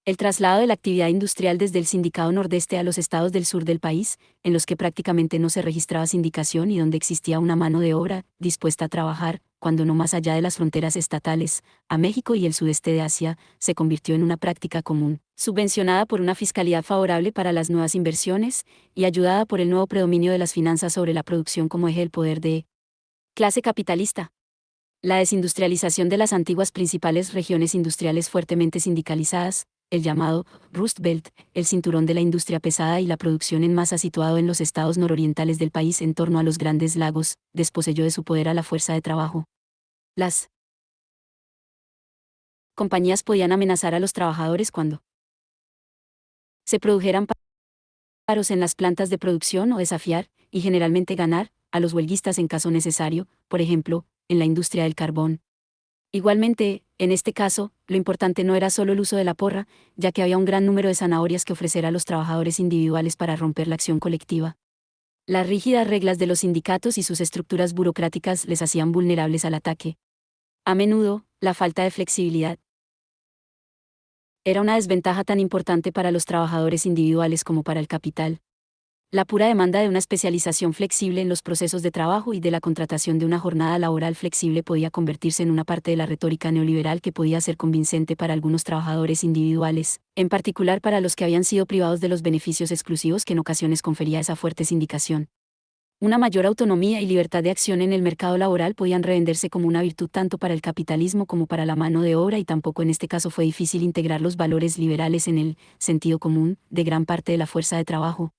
El traslado de la actividad industrial desde el Sindicado Nordeste a los estados del sur del país, en los que prácticamente no se registraba sindicación y donde existía una mano de obra dispuesta a trabajar, cuando no más allá de las fronteras estatales, a México y el sudeste de Asia, se convirtió en una práctica común, subvencionada por una fiscalidad favorable para las nuevas inversiones, y ayudada por el nuevo predominio de las finanzas sobre la producción como eje del poder de clase capitalista. La desindustrialización de las antiguas principales regiones industriales fuertemente sindicalizadas, el llamado Rust Belt, el cinturón de la industria pesada y la producción en masa situado en los estados nororientales del país en torno a los grandes lagos, desposeyó de su poder a la fuerza de trabajo. Las compañías podían amenazar a los trabajadores cuando se produjeran paros en las plantas de producción o desafiar, y generalmente ganar, a los huelguistas en caso necesario, por ejemplo, en la industria del carbón. Igualmente, en este caso, lo importante no era solo el uso de la porra, ya que había un gran número de zanahorias que ofrecer a los trabajadores individuales para romper la acción colectiva. Las rígidas reglas de los sindicatos y sus estructuras burocráticas les hacían vulnerables al ataque. A menudo, la falta de flexibilidad era una desventaja tan importante para los trabajadores individuales como para el capital. La pura demanda de una especialización flexible en los procesos de trabajo y de la contratación de una jornada laboral flexible podía convertirse en una parte de la retórica neoliberal que podía ser convincente para algunos trabajadores individuales, en particular para los que habían sido privados de los beneficios exclusivos que en ocasiones confería esa fuerte sindicación. Una mayor autonomía y libertad de acción en el mercado laboral podían revenderse como una virtud tanto para el capitalismo como para la mano de obra, y tampoco en este caso fue difícil integrar los valores liberales en el sentido común de gran parte de la fuerza de trabajo.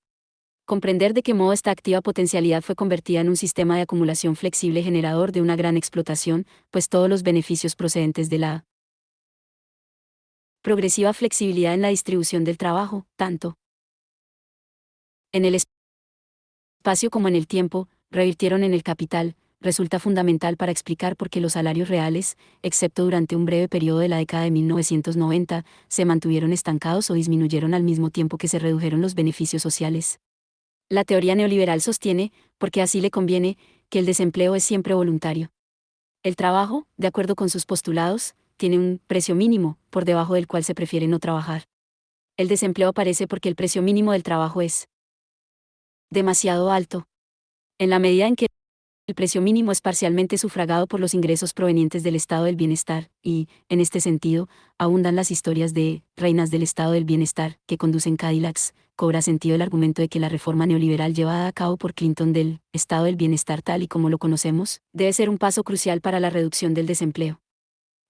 Comprender de qué modo esta activa potencialidad fue convertida en un sistema de acumulación flexible generador de una gran explotación, pues todos los beneficios procedentes de la progresiva flexibilidad en la distribución del trabajo, tanto en el espacio como en el tiempo, revirtieron en el capital, resulta fundamental para explicar por qué los salarios reales, excepto durante un breve periodo de la década de 1990, se mantuvieron estancados o disminuyeron al mismo tiempo que se redujeron los beneficios sociales. La teoría neoliberal sostiene, porque así le conviene, que el desempleo es siempre voluntario. El trabajo, de acuerdo con sus postulados, tiene un precio mínimo, por debajo del cual se prefiere no trabajar. El desempleo aparece porque el precio mínimo del trabajo es demasiado alto. En la medida en que el precio mínimo es parcialmente sufragado por los ingresos provenientes del estado del bienestar, y, en este sentido, abundan las historias de reinas del estado del bienestar, que conducen Cadillacs, cobra sentido el argumento de que la reforma neoliberal llevada a cabo por Clinton del estado del bienestar tal y como lo conocemos, debe ser un paso crucial para la reducción del desempleo.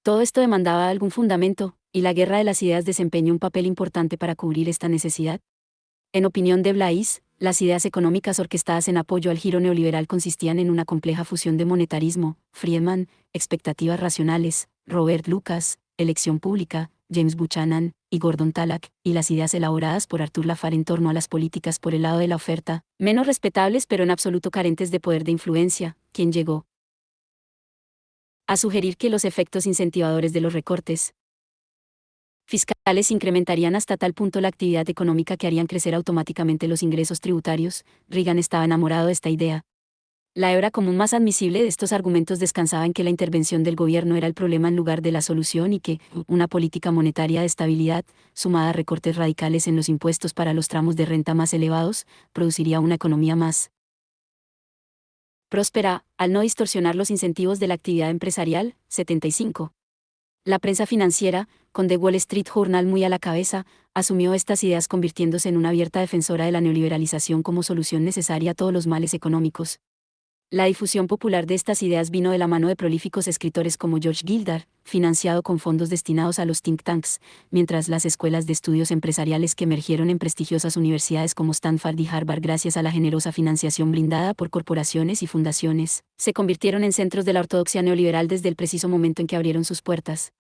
Todo esto demandaba algún fundamento, y la guerra de las ideas desempeñó un papel importante para cubrir esta necesidad. En opinión de Blaise, las ideas económicas orquestadas en apoyo al giro neoliberal consistían en una compleja fusión de monetarismo, Friedman, expectativas racionales, Robert Lucas, elección pública, James Buchanan, y Gordon Tallack, y las ideas elaboradas por Arthur Lafar en torno a las políticas por el lado de la oferta, menos respetables pero en absoluto carentes de poder de influencia, quien llegó a sugerir que los efectos incentivadores de los recortes fiscales incrementarían hasta tal punto la actividad económica que harían crecer automáticamente los ingresos tributarios. Reagan estaba enamorado de esta idea. La hebra común más admisible de estos argumentos descansaba en que la intervención del gobierno era el problema en lugar de la solución, y que una política monetaria de estabilidad, sumada a recortes radicales en los impuestos para los tramos de renta más elevados, produciría una economía más próspera, al no distorsionar los incentivos de la actividad empresarial. 75. La prensa financiera, con The Wall Street Journal muy a la cabeza, asumió estas ideas convirtiéndose en una abierta defensora de la neoliberalización como solución necesaria a todos los males económicos. La difusión popular de estas ideas vino de la mano de prolíficos escritores como George Gildar, financiado con fondos destinados a los think tanks, mientras las escuelas de estudios empresariales que emergieron en prestigiosas universidades como Stanford y Harvard gracias a la generosa financiación brindada por corporaciones y fundaciones, se convirtieron en centros de la ortodoxia neoliberal desde el preciso momento en que abrieron sus puertas.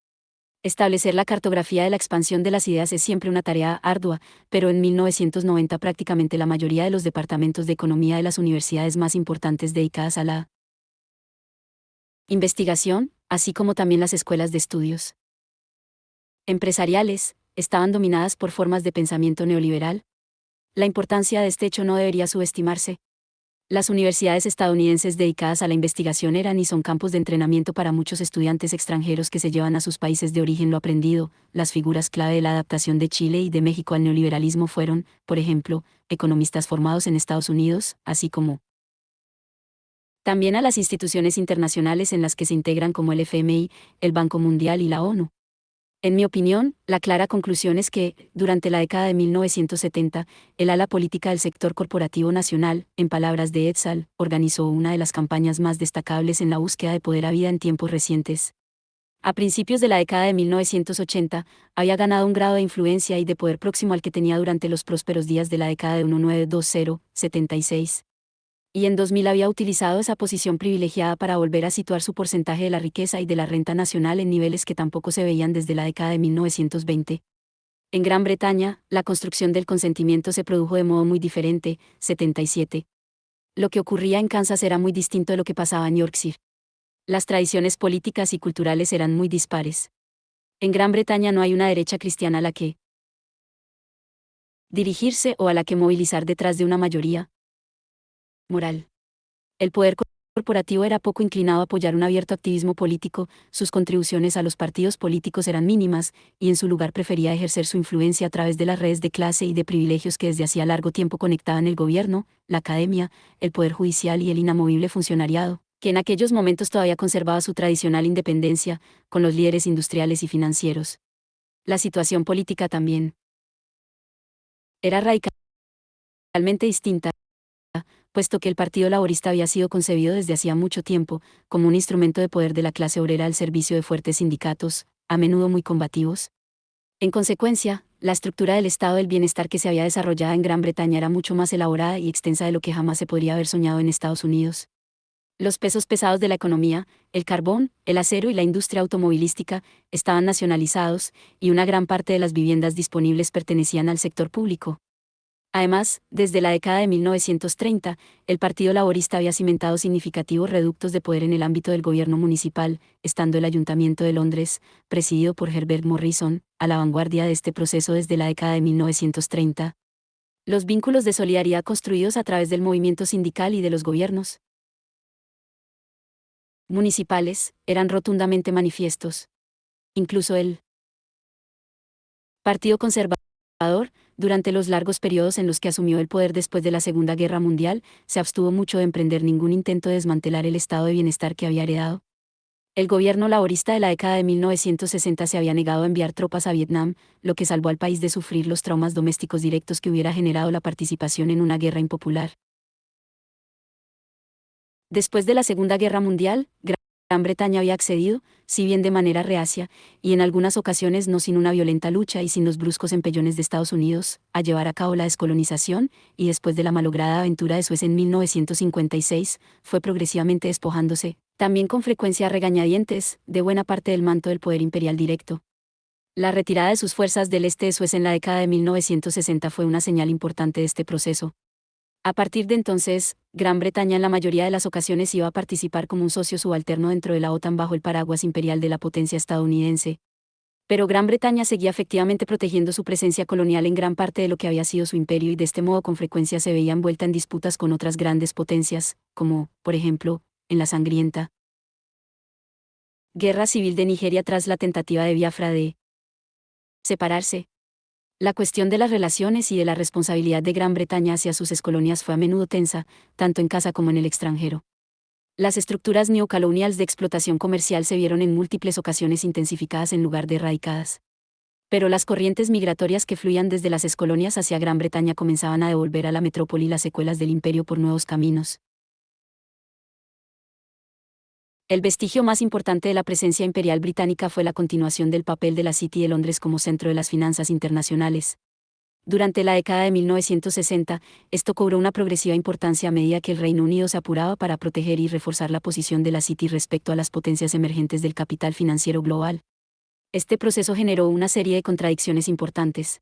Establecer la cartografía de la expansión de las ideas es siempre una tarea ardua, pero en 1990 prácticamente la mayoría de los departamentos de economía de las universidades más importantes dedicadas a la investigación, así como también las escuelas de estudios empresariales, estaban dominadas por formas de pensamiento neoliberal. La importancia de este hecho no debería subestimarse. Las universidades estadounidenses dedicadas a la investigación eran y son campos de entrenamiento para muchos estudiantes extranjeros que se llevan a sus países de origen lo aprendido. Las figuras clave de la adaptación de Chile y de México al neoliberalismo fueron, por ejemplo, economistas formados en Estados Unidos, así como también a las instituciones internacionales en las que se integran como el FMI, el Banco Mundial y la ONU. En mi opinión, la clara conclusión es que, durante la década de 1970, el ala política del sector corporativo nacional, en palabras de Edsall, organizó una de las campañas más destacables en la búsqueda de poder habida en tiempos recientes. A principios de la década de 1980, había ganado un grado de influencia y de poder próximo al que tenía durante los prósperos días de la década de 1920-76. Y en 2000 había utilizado esa posición privilegiada para volver a situar su porcentaje de la riqueza y de la renta nacional en niveles que tampoco se veían desde la década de 1920. En Gran Bretaña, la construcción del consentimiento se produjo de modo muy diferente. 77. Lo que ocurría en Kansas era muy distinto de lo que pasaba en Yorkshire. Las tradiciones políticas y culturales eran muy dispares. En Gran Bretaña no hay una derecha cristiana a la que dirigirse o a la que movilizar detrás de una mayoría moral. El poder corporativo era poco inclinado a apoyar un abierto activismo político, sus contribuciones a los partidos políticos eran mínimas, y en su lugar prefería ejercer su influencia a través de las redes de clase y de privilegios que desde hacía largo tiempo conectaban el gobierno, la academia, el poder judicial y el inamovible funcionariado, que en aquellos momentos todavía conservaba su tradicional independencia, con los líderes industriales y financieros. La situación política también era radicalmente distinta, puesto que el Partido Laborista había sido concebido desde hacía mucho tiempo como un instrumento de poder de la clase obrera al servicio de fuertes sindicatos, a menudo muy combativos. En consecuencia, la estructura del estado del bienestar que se había desarrollado en Gran Bretaña era mucho más elaborada y extensa de lo que jamás se podría haber soñado en Estados Unidos. Los pesos pesados de la economía, el carbón, el acero y la industria automovilística, estaban nacionalizados, y una gran parte de las viviendas disponibles pertenecían al sector público. Además, desde la década de 1930, el Partido Laborista había cimentado significativos reductos de poder en el ámbito del gobierno municipal, estando el Ayuntamiento de Londres, presidido por Herbert Morrison, a la vanguardia de este proceso desde la década de 1930. Los vínculos de solidaridad construidos a través del movimiento sindical y de los gobiernos municipales eran rotundamente manifiestos. Incluso el Partido Conservador, durante los largos periodos en los que asumió el poder después de la Segunda Guerra Mundial, se abstuvo mucho de emprender ningún intento de desmantelar el estado de bienestar que había heredado. El gobierno laborista de la década de 1960 se había negado a enviar tropas a Vietnam, lo que salvó al país de sufrir los traumas domésticos directos que hubiera generado la participación en una guerra impopular. Después de la Segunda Guerra Mundial, Gran Bretaña había accedido, si bien de manera reacia, y en algunas ocasiones no sin una violenta lucha y sin los bruscos empellones de Estados Unidos, a llevar a cabo la descolonización, y después de la malograda aventura de Suez en 1956, fue progresivamente despojándose, también con frecuencia a regañadientes, de buena parte del manto del poder imperial directo. La retirada de sus fuerzas del este de Suez en la década de 1960 fue una señal importante de este proceso. A partir de entonces, Gran Bretaña en la mayoría de las ocasiones iba a participar como un socio subalterno dentro de la OTAN bajo el paraguas imperial de la potencia estadounidense. Pero Gran Bretaña seguía efectivamente protegiendo su presencia colonial en gran parte de lo que había sido su imperio y de este modo con frecuencia se veía envuelta en disputas con otras grandes potencias, como, por ejemplo, en la sangrienta Guerra Civil de Nigeria tras la tentativa de Biafra de separarse. La cuestión de las relaciones y de la responsabilidad de Gran Bretaña hacia sus excolonias fue a menudo tensa, tanto en casa como en el extranjero. Las estructuras neocoloniales de explotación comercial se vieron en múltiples ocasiones intensificadas en lugar de erradicadas. Pero las corrientes migratorias que fluían desde las excolonias hacia Gran Bretaña comenzaban a devolver a la metrópoli las secuelas del imperio por nuevos caminos. El vestigio más importante de la presencia imperial británica fue la continuación del papel de la City de Londres como centro de las finanzas internacionales. Durante la década de 1960, esto cobró una progresiva importancia a medida que el Reino Unido se apuraba para proteger y reforzar la posición de la City respecto a las potencias emergentes del capital financiero global. Este proceso generó una serie de contradicciones importantes.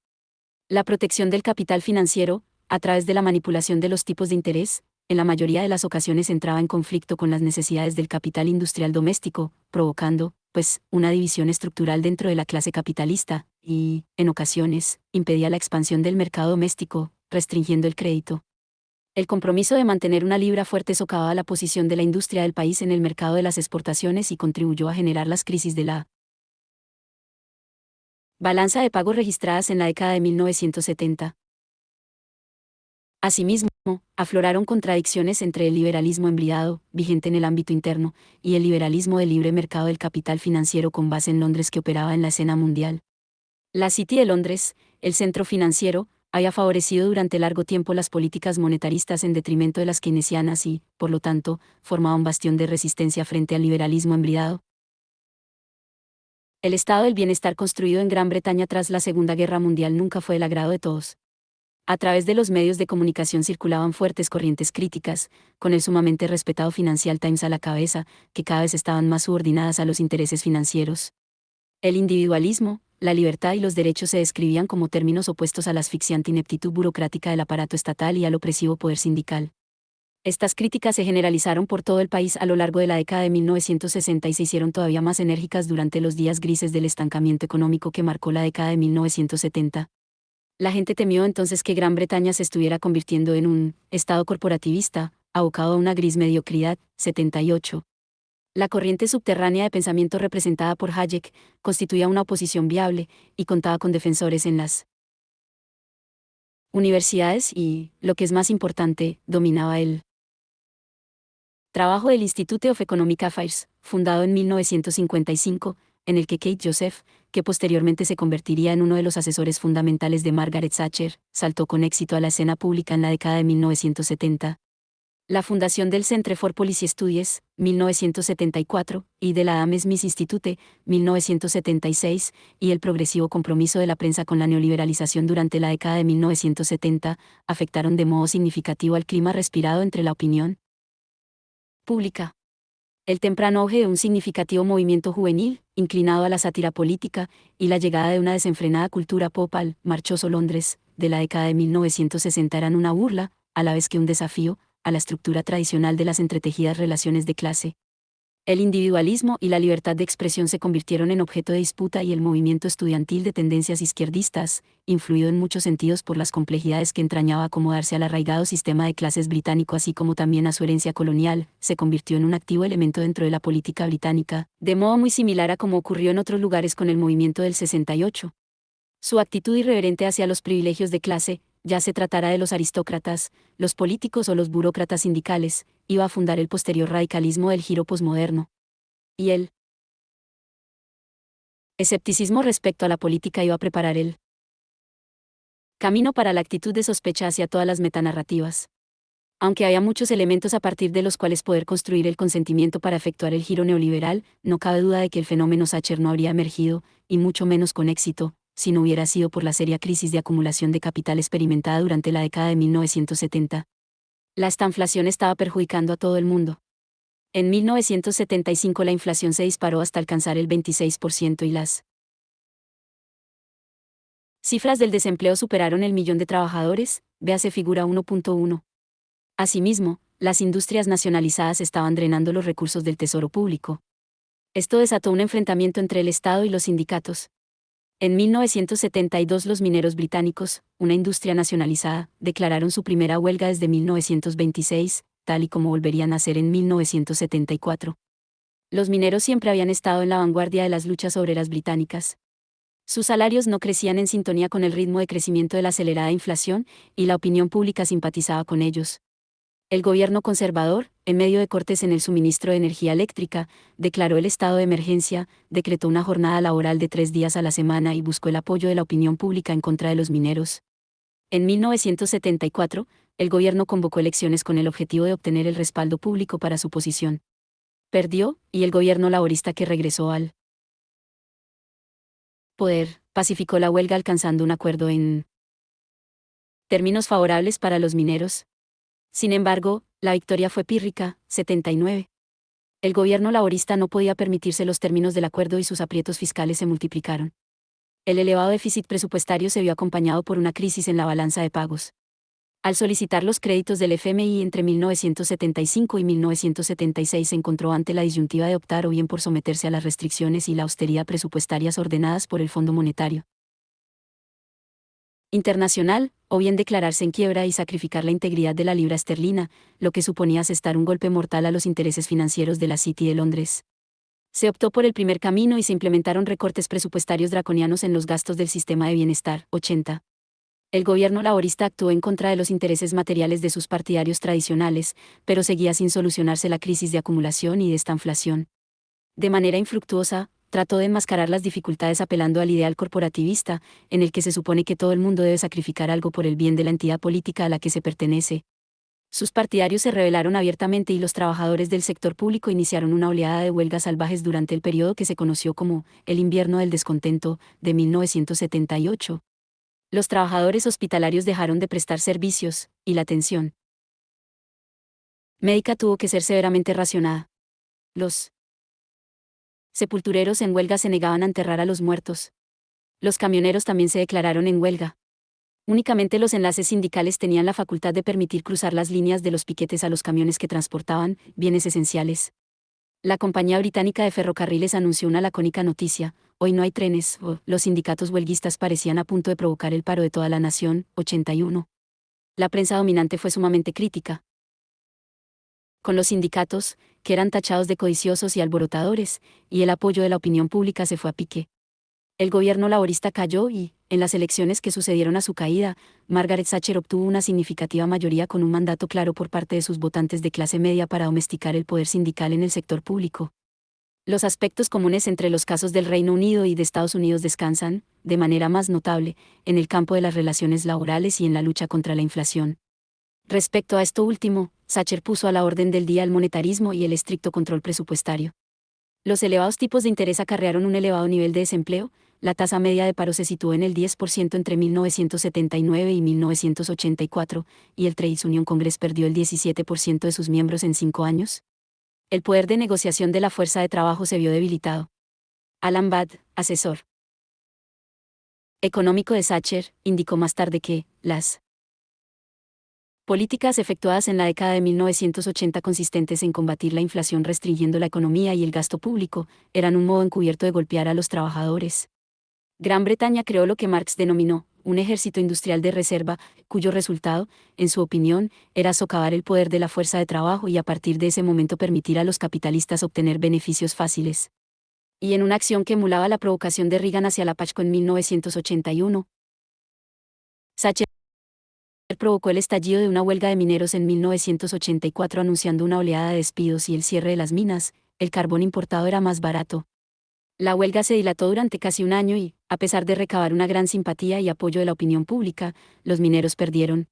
La protección del capital financiero, a través de la manipulación de los tipos de interés, en la mayoría de las ocasiones entraba en conflicto con las necesidades del capital industrial doméstico, provocando, pues, una división estructural dentro de la clase capitalista, y, en ocasiones, impedía la expansión del mercado doméstico, restringiendo el crédito. El compromiso de mantener una libra fuerte socavaba la posición de la industria del país en el mercado de las exportaciones y contribuyó a generar las crisis de la balanza de pagos registradas en la década de 1970. Asimismo, afloraron contradicciones entre el liberalismo embriagado, vigente en el ámbito interno, y el liberalismo del libre mercado del capital financiero con base en Londres que operaba en la escena mundial. La City de Londres, el centro financiero, había favorecido durante largo tiempo las políticas monetaristas en detrimento de las keynesianas y, por lo tanto, formaba un bastión de resistencia frente al liberalismo embriagado. El estado del bienestar construido en Gran Bretaña tras la Segunda Guerra Mundial nunca fue del agrado de todos. A través de los medios de comunicación circulaban fuertes corrientes críticas, con el sumamente respetado Financial Times a la cabeza, que cada vez estaban más subordinadas a los intereses financieros. El individualismo, la libertad y los derechos se describían como términos opuestos a la asfixiante ineptitud burocrática del aparato estatal y al opresivo poder sindical. Estas críticas se generalizaron por todo el país a lo largo de la década de 1960 y se hicieron todavía más enérgicas durante los días grises del estancamiento económico que marcó la década de 1970. La gente temió entonces que Gran Bretaña se estuviera convirtiendo en un estado corporativista, abocado a una gris mediocridad. 78. La corriente subterránea de pensamiento representada por Hayek constituía una oposición viable y contaba con defensores en las universidades y, lo que es más importante, dominaba el trabajo del Institute of Economic Affairs, fundado en 1955, en el que Kate Joseph, que posteriormente se convertiría en uno de los asesores fundamentales de Margaret Thatcher, saltó con éxito a la escena pública en la década de 1970. La fundación del Centre for Policy Studies, 1974, y de la Adam Smith Institute, 1976, y el progresivo compromiso de la prensa con la neoliberalización durante la década de 1970, afectaron de modo significativo al clima respirado entre la opinión pública. El temprano auge de un significativo movimiento juvenil, inclinado a la sátira política, y la llegada de una desenfrenada cultura pop al marchoso Londres, de la década de 1960 eran una burla, a la vez que un desafío, a la estructura tradicional de las entretejidas relaciones de clase. El individualismo y la libertad de expresión se convirtieron en objeto de disputa y el movimiento estudiantil de tendencias izquierdistas, influido en muchos sentidos por las complejidades que entrañaba acomodarse al arraigado sistema de clases británico así como también a su herencia colonial, se convirtió en un activo elemento dentro de la política británica, de modo muy similar a como ocurrió en otros lugares con el movimiento del 68. Su actitud irreverente hacia los privilegios de clase, ya se tratara de los aristócratas, los políticos o los burócratas sindicales, iba a fundar el posterior radicalismo del giro posmoderno. Y el escepticismo respecto a la política iba a preparar el camino para la actitud de sospecha hacia todas las metanarrativas. Aunque había muchos elementos a partir de los cuales poder construir el consentimiento para efectuar el giro neoliberal, no cabe duda de que el fenómeno Thatcher no habría emergido, y mucho menos con éxito, si no hubiera sido por la seria crisis de acumulación de capital experimentada durante la década de 1970. La estanflación estaba perjudicando a todo el mundo. En 1975 la inflación se disparó hasta alcanzar el 26% y las cifras del desempleo superaron el millón de trabajadores, véase figura 1.1. Asimismo, las industrias nacionalizadas estaban drenando los recursos del tesoro público. Esto desató un enfrentamiento entre el Estado y los sindicatos. En 1972 los mineros británicos, una industria nacionalizada, declararon su primera huelga desde 1926, tal y como volverían a hacer en 1974. Los mineros siempre habían estado en la vanguardia de las luchas obreras británicas. Sus salarios no crecían en sintonía con el ritmo de crecimiento de la acelerada inflación, y la opinión pública simpatizaba con ellos. El gobierno conservador, en medio de cortes en el suministro de energía eléctrica, declaró el estado de emergencia, decretó una jornada laboral de 3 días a la semana y buscó el apoyo de la opinión pública en contra de los mineros. En 1974, el gobierno convocó elecciones con el objetivo de obtener el respaldo público para su posición. Perdió, y el gobierno laborista que regresó al poder, pacificó la huelga alcanzando un acuerdo en términos favorables para los mineros. Sin embargo, la victoria fue pírrica. 79. El gobierno laborista no podía permitirse los términos del acuerdo y sus aprietos fiscales se multiplicaron. El elevado déficit presupuestario se vio acompañado por una crisis en la balanza de pagos. Al solicitar los créditos del FMI entre 1975 y 1976 se encontró ante la disyuntiva de optar o bien por someterse a las restricciones y la austeridad presupuestarias ordenadas por el Fondo Monetario Internacional, o bien declararse en quiebra y sacrificar la integridad de la libra esterlina, lo que suponía asestar un golpe mortal a los intereses financieros de la City de Londres. Se optó por el primer camino y se implementaron recortes presupuestarios draconianos en los gastos del sistema de bienestar. 80. El gobierno laborista actuó en contra de los intereses materiales de sus partidarios tradicionales, pero seguía sin solucionarse la crisis de acumulación y de estanflación. De manera infructuosa, trató de enmascarar las dificultades apelando al ideal corporativista, en el que se supone que todo el mundo debe sacrificar algo por el bien de la entidad política a la que se pertenece. Sus partidarios se rebelaron abiertamente y los trabajadores del sector público iniciaron una oleada de huelgas salvajes durante el periodo que se conoció como el invierno del descontento, de 1978. Los trabajadores hospitalarios dejaron de prestar servicios, y la atención médica tuvo que ser severamente racionada. Los sepultureros en huelga se negaban a enterrar a los muertos. Los camioneros también se declararon en huelga. Únicamente los enlaces sindicales tenían la facultad de permitir cruzar las líneas de los piquetes a los camiones que transportaban bienes esenciales. La compañía británica de ferrocarriles anunció una lacónica noticia: hoy no hay trenes. Los sindicatos huelguistas parecían a punto de provocar el paro de toda la nación. 81. La prensa dominante fue sumamente crítica. con los sindicatos, que eran tachados de codiciosos y alborotadores, y el apoyo de la opinión pública se fue a pique. El gobierno laborista cayó y, en las elecciones que sucedieron a su caída, Margaret Thatcher obtuvo una significativa mayoría con un mandato claro por parte de sus votantes de clase media para domesticar el poder sindical en el sector público. Los aspectos comunes entre los casos del Reino Unido y de Estados Unidos descansan, de manera más notable, en el campo de las relaciones laborales y en la lucha contra la inflación. Respecto a esto último, Thatcher puso a la orden del día el monetarismo y el estricto control presupuestario. Los elevados tipos de interés acarrearon un elevado nivel de desempleo, la tasa media de paro se situó en el 10% entre 1979 y 1984, y el Trades Union Congress perdió el 17% de sus miembros en 5 años. El poder de negociación de la fuerza de trabajo se vio debilitado. Alan Badd, asesor económico de Thatcher, indicó más tarde que las políticas efectuadas en la década de 1980 consistentes en combatir la inflación restringiendo la economía y el gasto público, eran un modo encubierto de golpear a los trabajadores. Gran Bretaña creó lo que Marx denominó un ejército industrial de reserva, cuyo resultado, en su opinión, era socavar el poder de la fuerza de trabajo y a partir de ese momento permitir a los capitalistas obtener beneficios fáciles. Y en una acción que emulaba la provocación de Reagan hacia la PACHCO en 1981, Thatcher provocó el estallido de una huelga de mineros en 1984 anunciando una oleada de despidos y el cierre de las minas. El carbón importado era más barato. La huelga se dilató durante casi un año y, a pesar de recabar una gran simpatía y apoyo de la opinión pública, los mineros perdieron.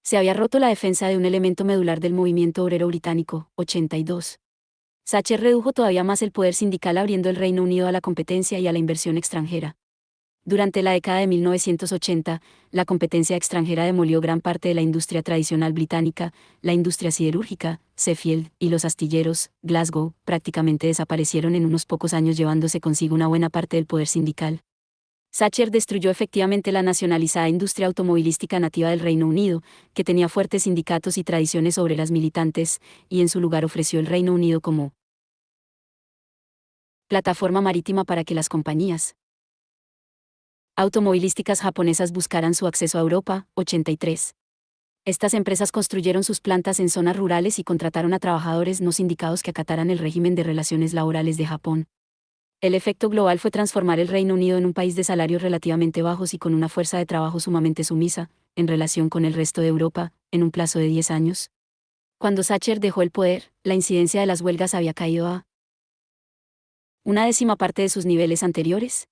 Se había roto la defensa de un elemento medular del movimiento obrero británico, 82. Thatcher redujo todavía más el poder sindical abriendo el Reino Unido a la competencia y a la inversión extranjera. Durante la década de 1980, la competencia extranjera demolió gran parte de la industria tradicional británica, la industria siderúrgica, Sheffield, y los astilleros, Glasgow, prácticamente desaparecieron en unos pocos años llevándose consigo una buena parte del poder sindical. Thatcher destruyó efectivamente la nacionalizada industria automovilística nativa del Reino Unido, que tenía fuertes sindicatos y tradiciones obreras militantes, y en su lugar ofreció el Reino Unido como plataforma marítima para que las compañías automovilísticas japonesas buscaran su acceso a Europa, 83. Estas empresas construyeron sus plantas en zonas rurales y contrataron a trabajadores no sindicados que acataran el régimen de relaciones laborales de Japón. El efecto global fue transformar el Reino Unido en un país de salarios relativamente bajos y con una fuerza de trabajo sumamente sumisa, en relación con el resto de Europa, en un plazo de 10 años. Cuando Thatcher dejó el poder, la incidencia de las huelgas había caído a una décima parte de sus niveles anteriores.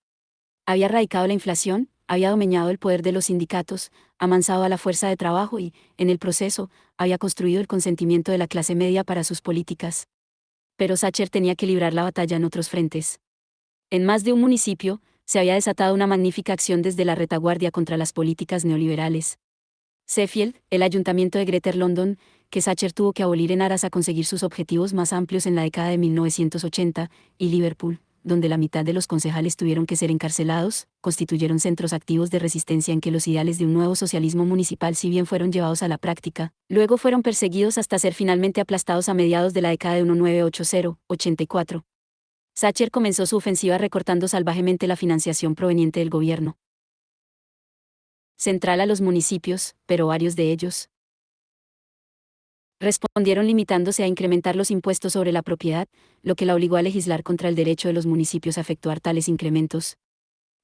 Había erradicado la inflación, había domeñado el poder de los sindicatos, amansado a la fuerza de trabajo y, en el proceso, había construido el consentimiento de la clase media para sus políticas. Pero Thatcher tenía que librar la batalla en otros frentes. En más de un municipio, se había desatado una magnífica acción desde la retaguardia contra las políticas neoliberales. Sheffield, el ayuntamiento de Greater London, que Thatcher tuvo que abolir en aras a conseguir sus objetivos más amplios en la década de 1980, y Liverpool, donde la mitad de los concejales tuvieron que ser encarcelados, constituyeron centros activos de resistencia en que los ideales de un nuevo socialismo municipal si bien fueron llevados a la práctica, luego fueron perseguidos hasta ser finalmente aplastados a mediados de la década de 1980-84. Thatcher comenzó su ofensiva recortando salvajemente la financiación proveniente del gobierno central a los municipios, pero varios de ellos respondieron limitándose a incrementar los impuestos sobre la propiedad, lo que la obligó a legislar contra el derecho de los municipios a efectuar tales incrementos,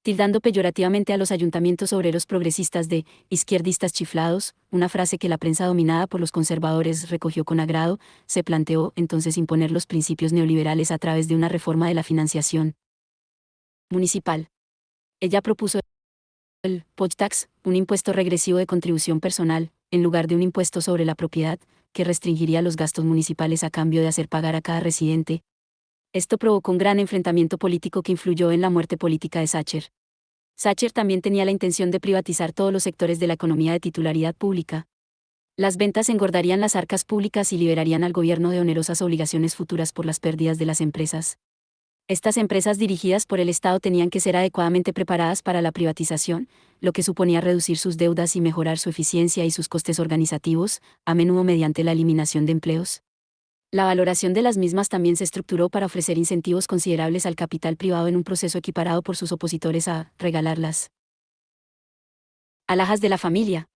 tildando peyorativamente a los ayuntamientos obreros progresistas de izquierdistas chiflados, una frase que la prensa dominada por los conservadores recogió con agrado. Se planteó entonces imponer los principios neoliberales a través de una reforma de la financiación municipal. Ella propuso el poll tax, un impuesto regresivo de contribución personal, en lugar de un impuesto sobre la propiedad, que restringiría los gastos municipales a cambio de hacer pagar a cada residente. Esto provocó un gran enfrentamiento político que influyó en la muerte política de Thatcher. Thatcher también tenía la intención de privatizar todos los sectores de la economía de titularidad pública. Las ventas engordarían las arcas públicas y liberarían al gobierno de onerosas obligaciones futuras por las pérdidas de las empresas. Estas empresas dirigidas por el Estado tenían que ser adecuadamente preparadas para la privatización, lo que suponía reducir sus deudas y mejorar su eficiencia y sus costes organizativos, a menudo mediante la eliminación de empleos. La valoración de las mismas también se estructuró para ofrecer incentivos considerables al capital privado en un proceso equiparado por sus opositores a regalarlas alhajas de la familia.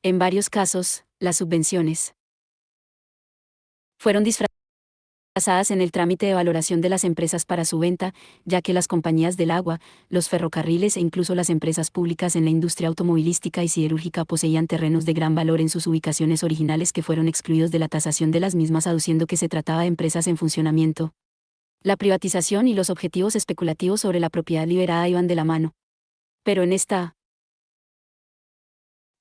En varios casos, las subvenciones fueron disfrazadas en el trámite de valoración de las empresas para su venta, ya que las compañías del agua, los ferrocarriles e incluso las empresas públicas en la industria automovilística y siderúrgica poseían terrenos de gran valor en sus ubicaciones originales que fueron excluidos de la tasación de las mismas, aduciendo que se trataba de empresas en funcionamiento. La privatización y los objetivos especulativos sobre la propiedad liberada iban de la mano. Pero en esta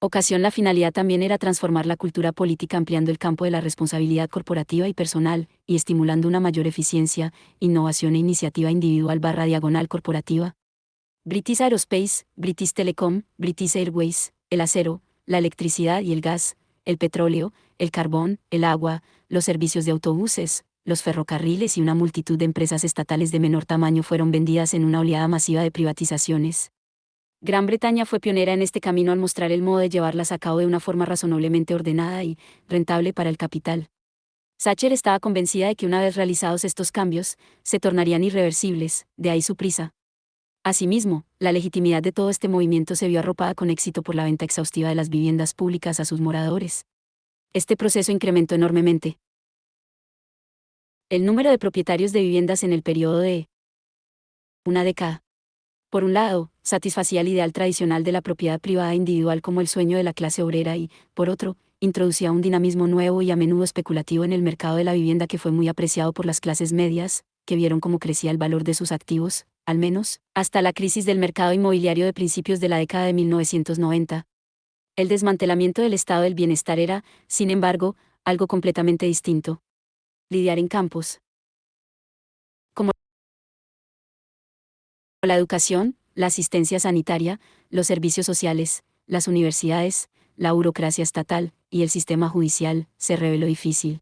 ocasión la finalidad también era transformar la cultura política, ampliando el campo de la responsabilidad corporativa y personal, y estimulando una mayor eficiencia, innovación e iniciativa individual / diagonal corporativa. British Aerospace, British Telecom, British Airways, el acero, la electricidad y el gas, el petróleo, el carbón, el agua, los servicios de autobuses, los ferrocarriles y una multitud de empresas estatales de menor tamaño fueron vendidas en una oleada masiva de privatizaciones. Gran Bretaña fue pionera en este camino al mostrar el modo de llevarlas a cabo de una forma razonablemente ordenada y rentable para el capital. Thatcher estaba convencida de que una vez realizados estos cambios, se tornarían irreversibles, de ahí su prisa. Asimismo, la legitimidad de todo este movimiento se vio arropada con éxito por la venta exhaustiva de las viviendas públicas a sus moradores. Este proceso incrementó enormemente el número de propietarios de viviendas en el periodo de una década. Por un lado, satisfacía el ideal tradicional de la propiedad privada individual como el sueño de la clase obrera y, por otro, introducía un dinamismo nuevo y a menudo especulativo en el mercado de la vivienda que fue muy apreciado por las clases medias, que vieron cómo crecía el valor de sus activos, al menos, hasta la crisis del mercado inmobiliario de principios de la década de 1990. El desmantelamiento del estado del bienestar era, sin embargo, algo completamente distinto. Lidiar en campos como la educación, la asistencia sanitaria, los servicios sociales, las universidades, la burocracia estatal y el sistema judicial, se reveló difícil.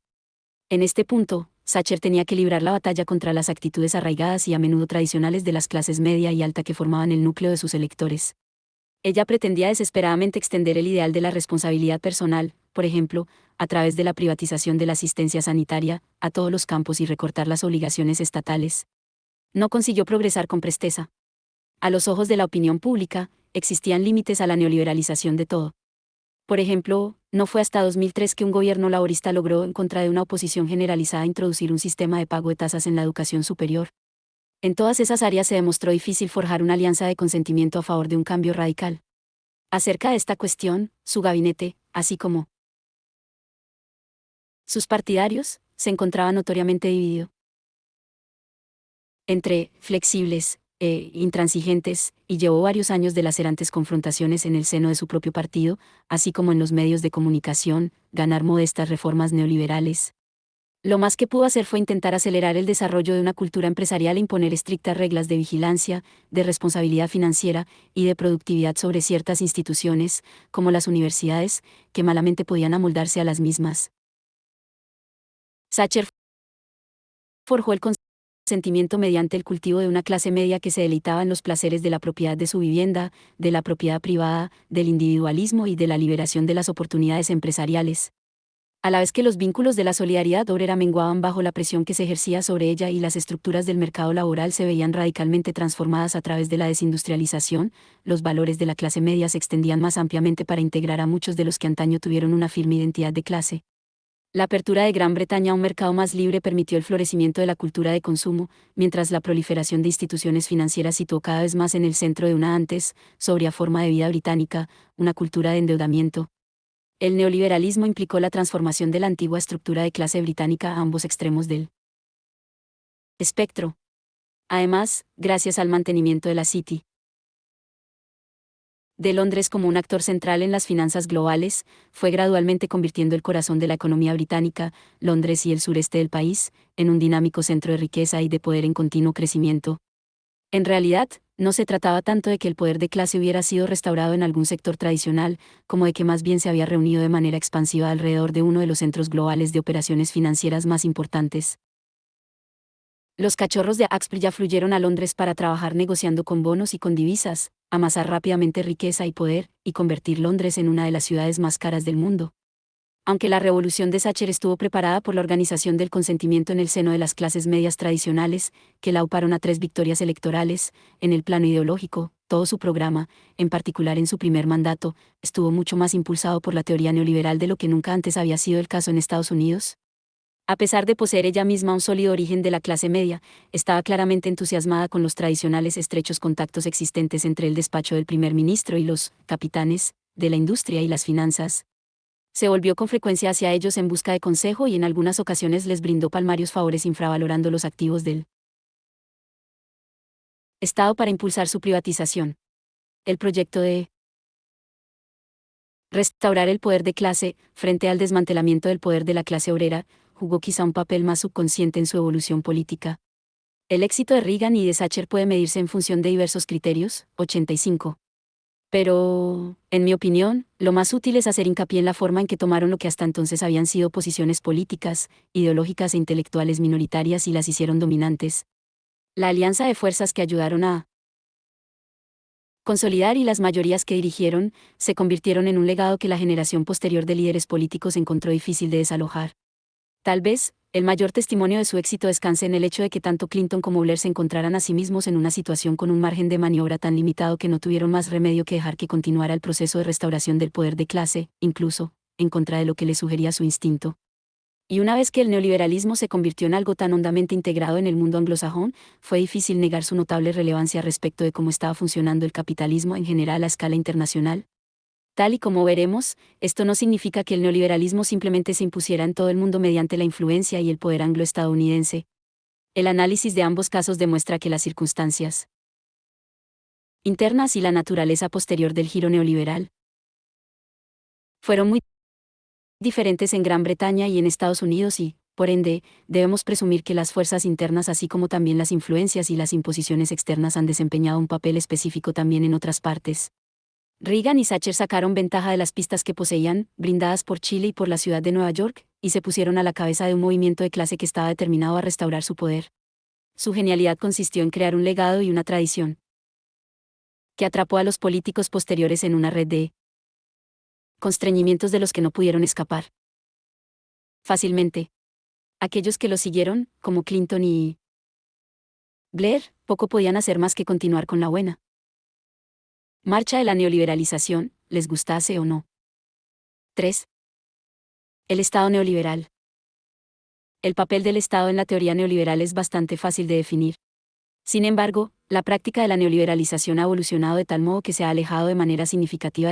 En este punto, Thatcher tenía que librar la batalla contra las actitudes arraigadas y a menudo tradicionales de las clases media y alta que formaban el núcleo de sus electores. Ella pretendía desesperadamente extender el ideal de la responsabilidad personal, por ejemplo, a través de la privatización de la asistencia sanitaria, a todos los campos y recortar las obligaciones estatales. No consiguió progresar con presteza. A los ojos de la opinión pública, existían límites a la neoliberalización de todo. Por ejemplo, no fue hasta 2003 que un gobierno laborista logró, en contra de una oposición generalizada, introducir un sistema de pago de tasas en la educación superior. En todas esas áreas se demostró difícil forjar una alianza de consentimiento a favor de un cambio radical. Acerca de esta cuestión, su gabinete, así como sus partidarios, se encontraba notoriamente dividido entre flexibles e intransigentes, y llevó varios años de lacerantes confrontaciones en el seno de su propio partido, así como en los medios de comunicación, ganar modestas reformas neoliberales. Lo más que pudo hacer fue intentar acelerar el desarrollo de una cultura empresarial e imponer estrictas reglas de vigilancia, de responsabilidad financiera y de productividad sobre ciertas instituciones, como las universidades, que malamente podían amoldarse a las mismas. Thatcher forjó el consentimiento mediante el cultivo de una clase media que se deleitaba en los placeres de la propiedad de su vivienda, de la propiedad privada, del individualismo y de la liberación de las oportunidades empresariales. A la vez que los vínculos de la solidaridad obrera menguaban bajo la presión que se ejercía sobre ella y las estructuras del mercado laboral se veían radicalmente transformadas a través de la desindustrialización, los valores de la clase media se extendían más ampliamente para integrar a muchos de los que antaño tuvieron una firme identidad de clase. La apertura de Gran Bretaña a un mercado más libre permitió el florecimiento de la cultura de consumo, mientras la proliferación de instituciones financieras situó cada vez más en el centro de una antes sobria forma de vida británica, una cultura de endeudamiento. El neoliberalismo implicó la transformación de la antigua estructura de clase británica a ambos extremos del espectro. Además, gracias al mantenimiento de la City de Londres como un actor central en las finanzas globales, fue gradualmente convirtiendo el corazón de la economía británica, Londres y el sureste del país, en un dinámico centro de riqueza y de poder en continuo crecimiento. En realidad, no se trataba tanto de que el poder de clase hubiera sido restaurado en algún sector tradicional, como de que más bien se había reunido de manera expansiva alrededor de uno de los centros globales de operaciones financieras más importantes. Los cachorros de Axpr ya fluyeron a Londres para trabajar negociando con bonos y con divisas, amasar rápidamente riqueza y poder, y convertir Londres en una de las ciudades más caras del mundo. Aunque la revolución de Thatcher estuvo preparada por la organización del consentimiento en el seno de las clases medias tradicionales, que la auparon a 3 victorias electorales, en el plano ideológico, todo su programa, en particular en su primer mandato, estuvo mucho más impulsado por la teoría neoliberal de lo que nunca antes había sido el caso en Estados Unidos. A pesar de poseer ella misma un sólido origen de la clase media, estaba claramente entusiasmada con los tradicionales estrechos contactos existentes entre el despacho del primer ministro y los capitanes de la industria y las finanzas. Se volvió con frecuencia hacia ellos en busca de consejo y en algunas ocasiones les brindó palmarios favores infravalorando los activos del Estado para impulsar su privatización. El proyecto de restaurar el poder de clase, frente al desmantelamiento del poder de la clase obrera, jugó quizá un papel más subconsciente en su evolución política. El éxito de Reagan y de Thatcher puede medirse en función de diversos criterios, 85. Pero, en mi opinión, lo más útil es hacer hincapié en la forma en que tomaron lo que hasta entonces habían sido posiciones políticas, ideológicas e intelectuales minoritarias y las hicieron dominantes. La alianza de fuerzas que ayudaron a consolidar y las mayorías que dirigieron, se convirtieron en un legado que la generación posterior de líderes políticos encontró difícil de desalojar. Tal vez, el mayor testimonio de su éxito descanse en el hecho de que tanto Clinton como Blair se encontraran a sí mismos en una situación con un margen de maniobra tan limitado que no tuvieron más remedio que dejar que continuara el proceso de restauración del poder de clase, incluso, en contra de lo que le sugería su instinto. Y una vez que el neoliberalismo se convirtió en algo tan hondamente integrado en el mundo anglosajón, fue difícil negar su notable relevancia respecto de cómo estaba funcionando el capitalismo en general a escala internacional. Tal y como veremos, esto no significa que el neoliberalismo simplemente se impusiera en todo el mundo mediante la influencia y el poder anglo-estadounidense. El análisis de ambos casos demuestra que las circunstancias internas y la naturaleza posterior del giro neoliberal fueron muy diferentes en Gran Bretaña y en Estados Unidos y, por ende, debemos presumir que las fuerzas internas así como también las influencias y las imposiciones externas han desempeñado un papel específico también en otras partes. Reagan y Thatcher sacaron ventaja de las pistas que poseían, brindadas por Chile y por la ciudad de Nueva York, y se pusieron a la cabeza de un movimiento de clase que estaba determinado a restaurar su poder. Su genialidad consistió en crear un legado y una tradición que atrapó a los políticos posteriores en una red de constreñimientos de los que no pudieron escapar fácilmente. Aquellos que lo siguieron, como Clinton y Blair, poco podían hacer más que continuar con la buena marcha de la neoliberalización, les gustase o no. 3. El Estado neoliberal. El papel del Estado en la teoría neoliberal es bastante fácil de definir. Sin embargo, la práctica de la neoliberalización ha evolucionado de tal modo que se ha alejado de manera significativa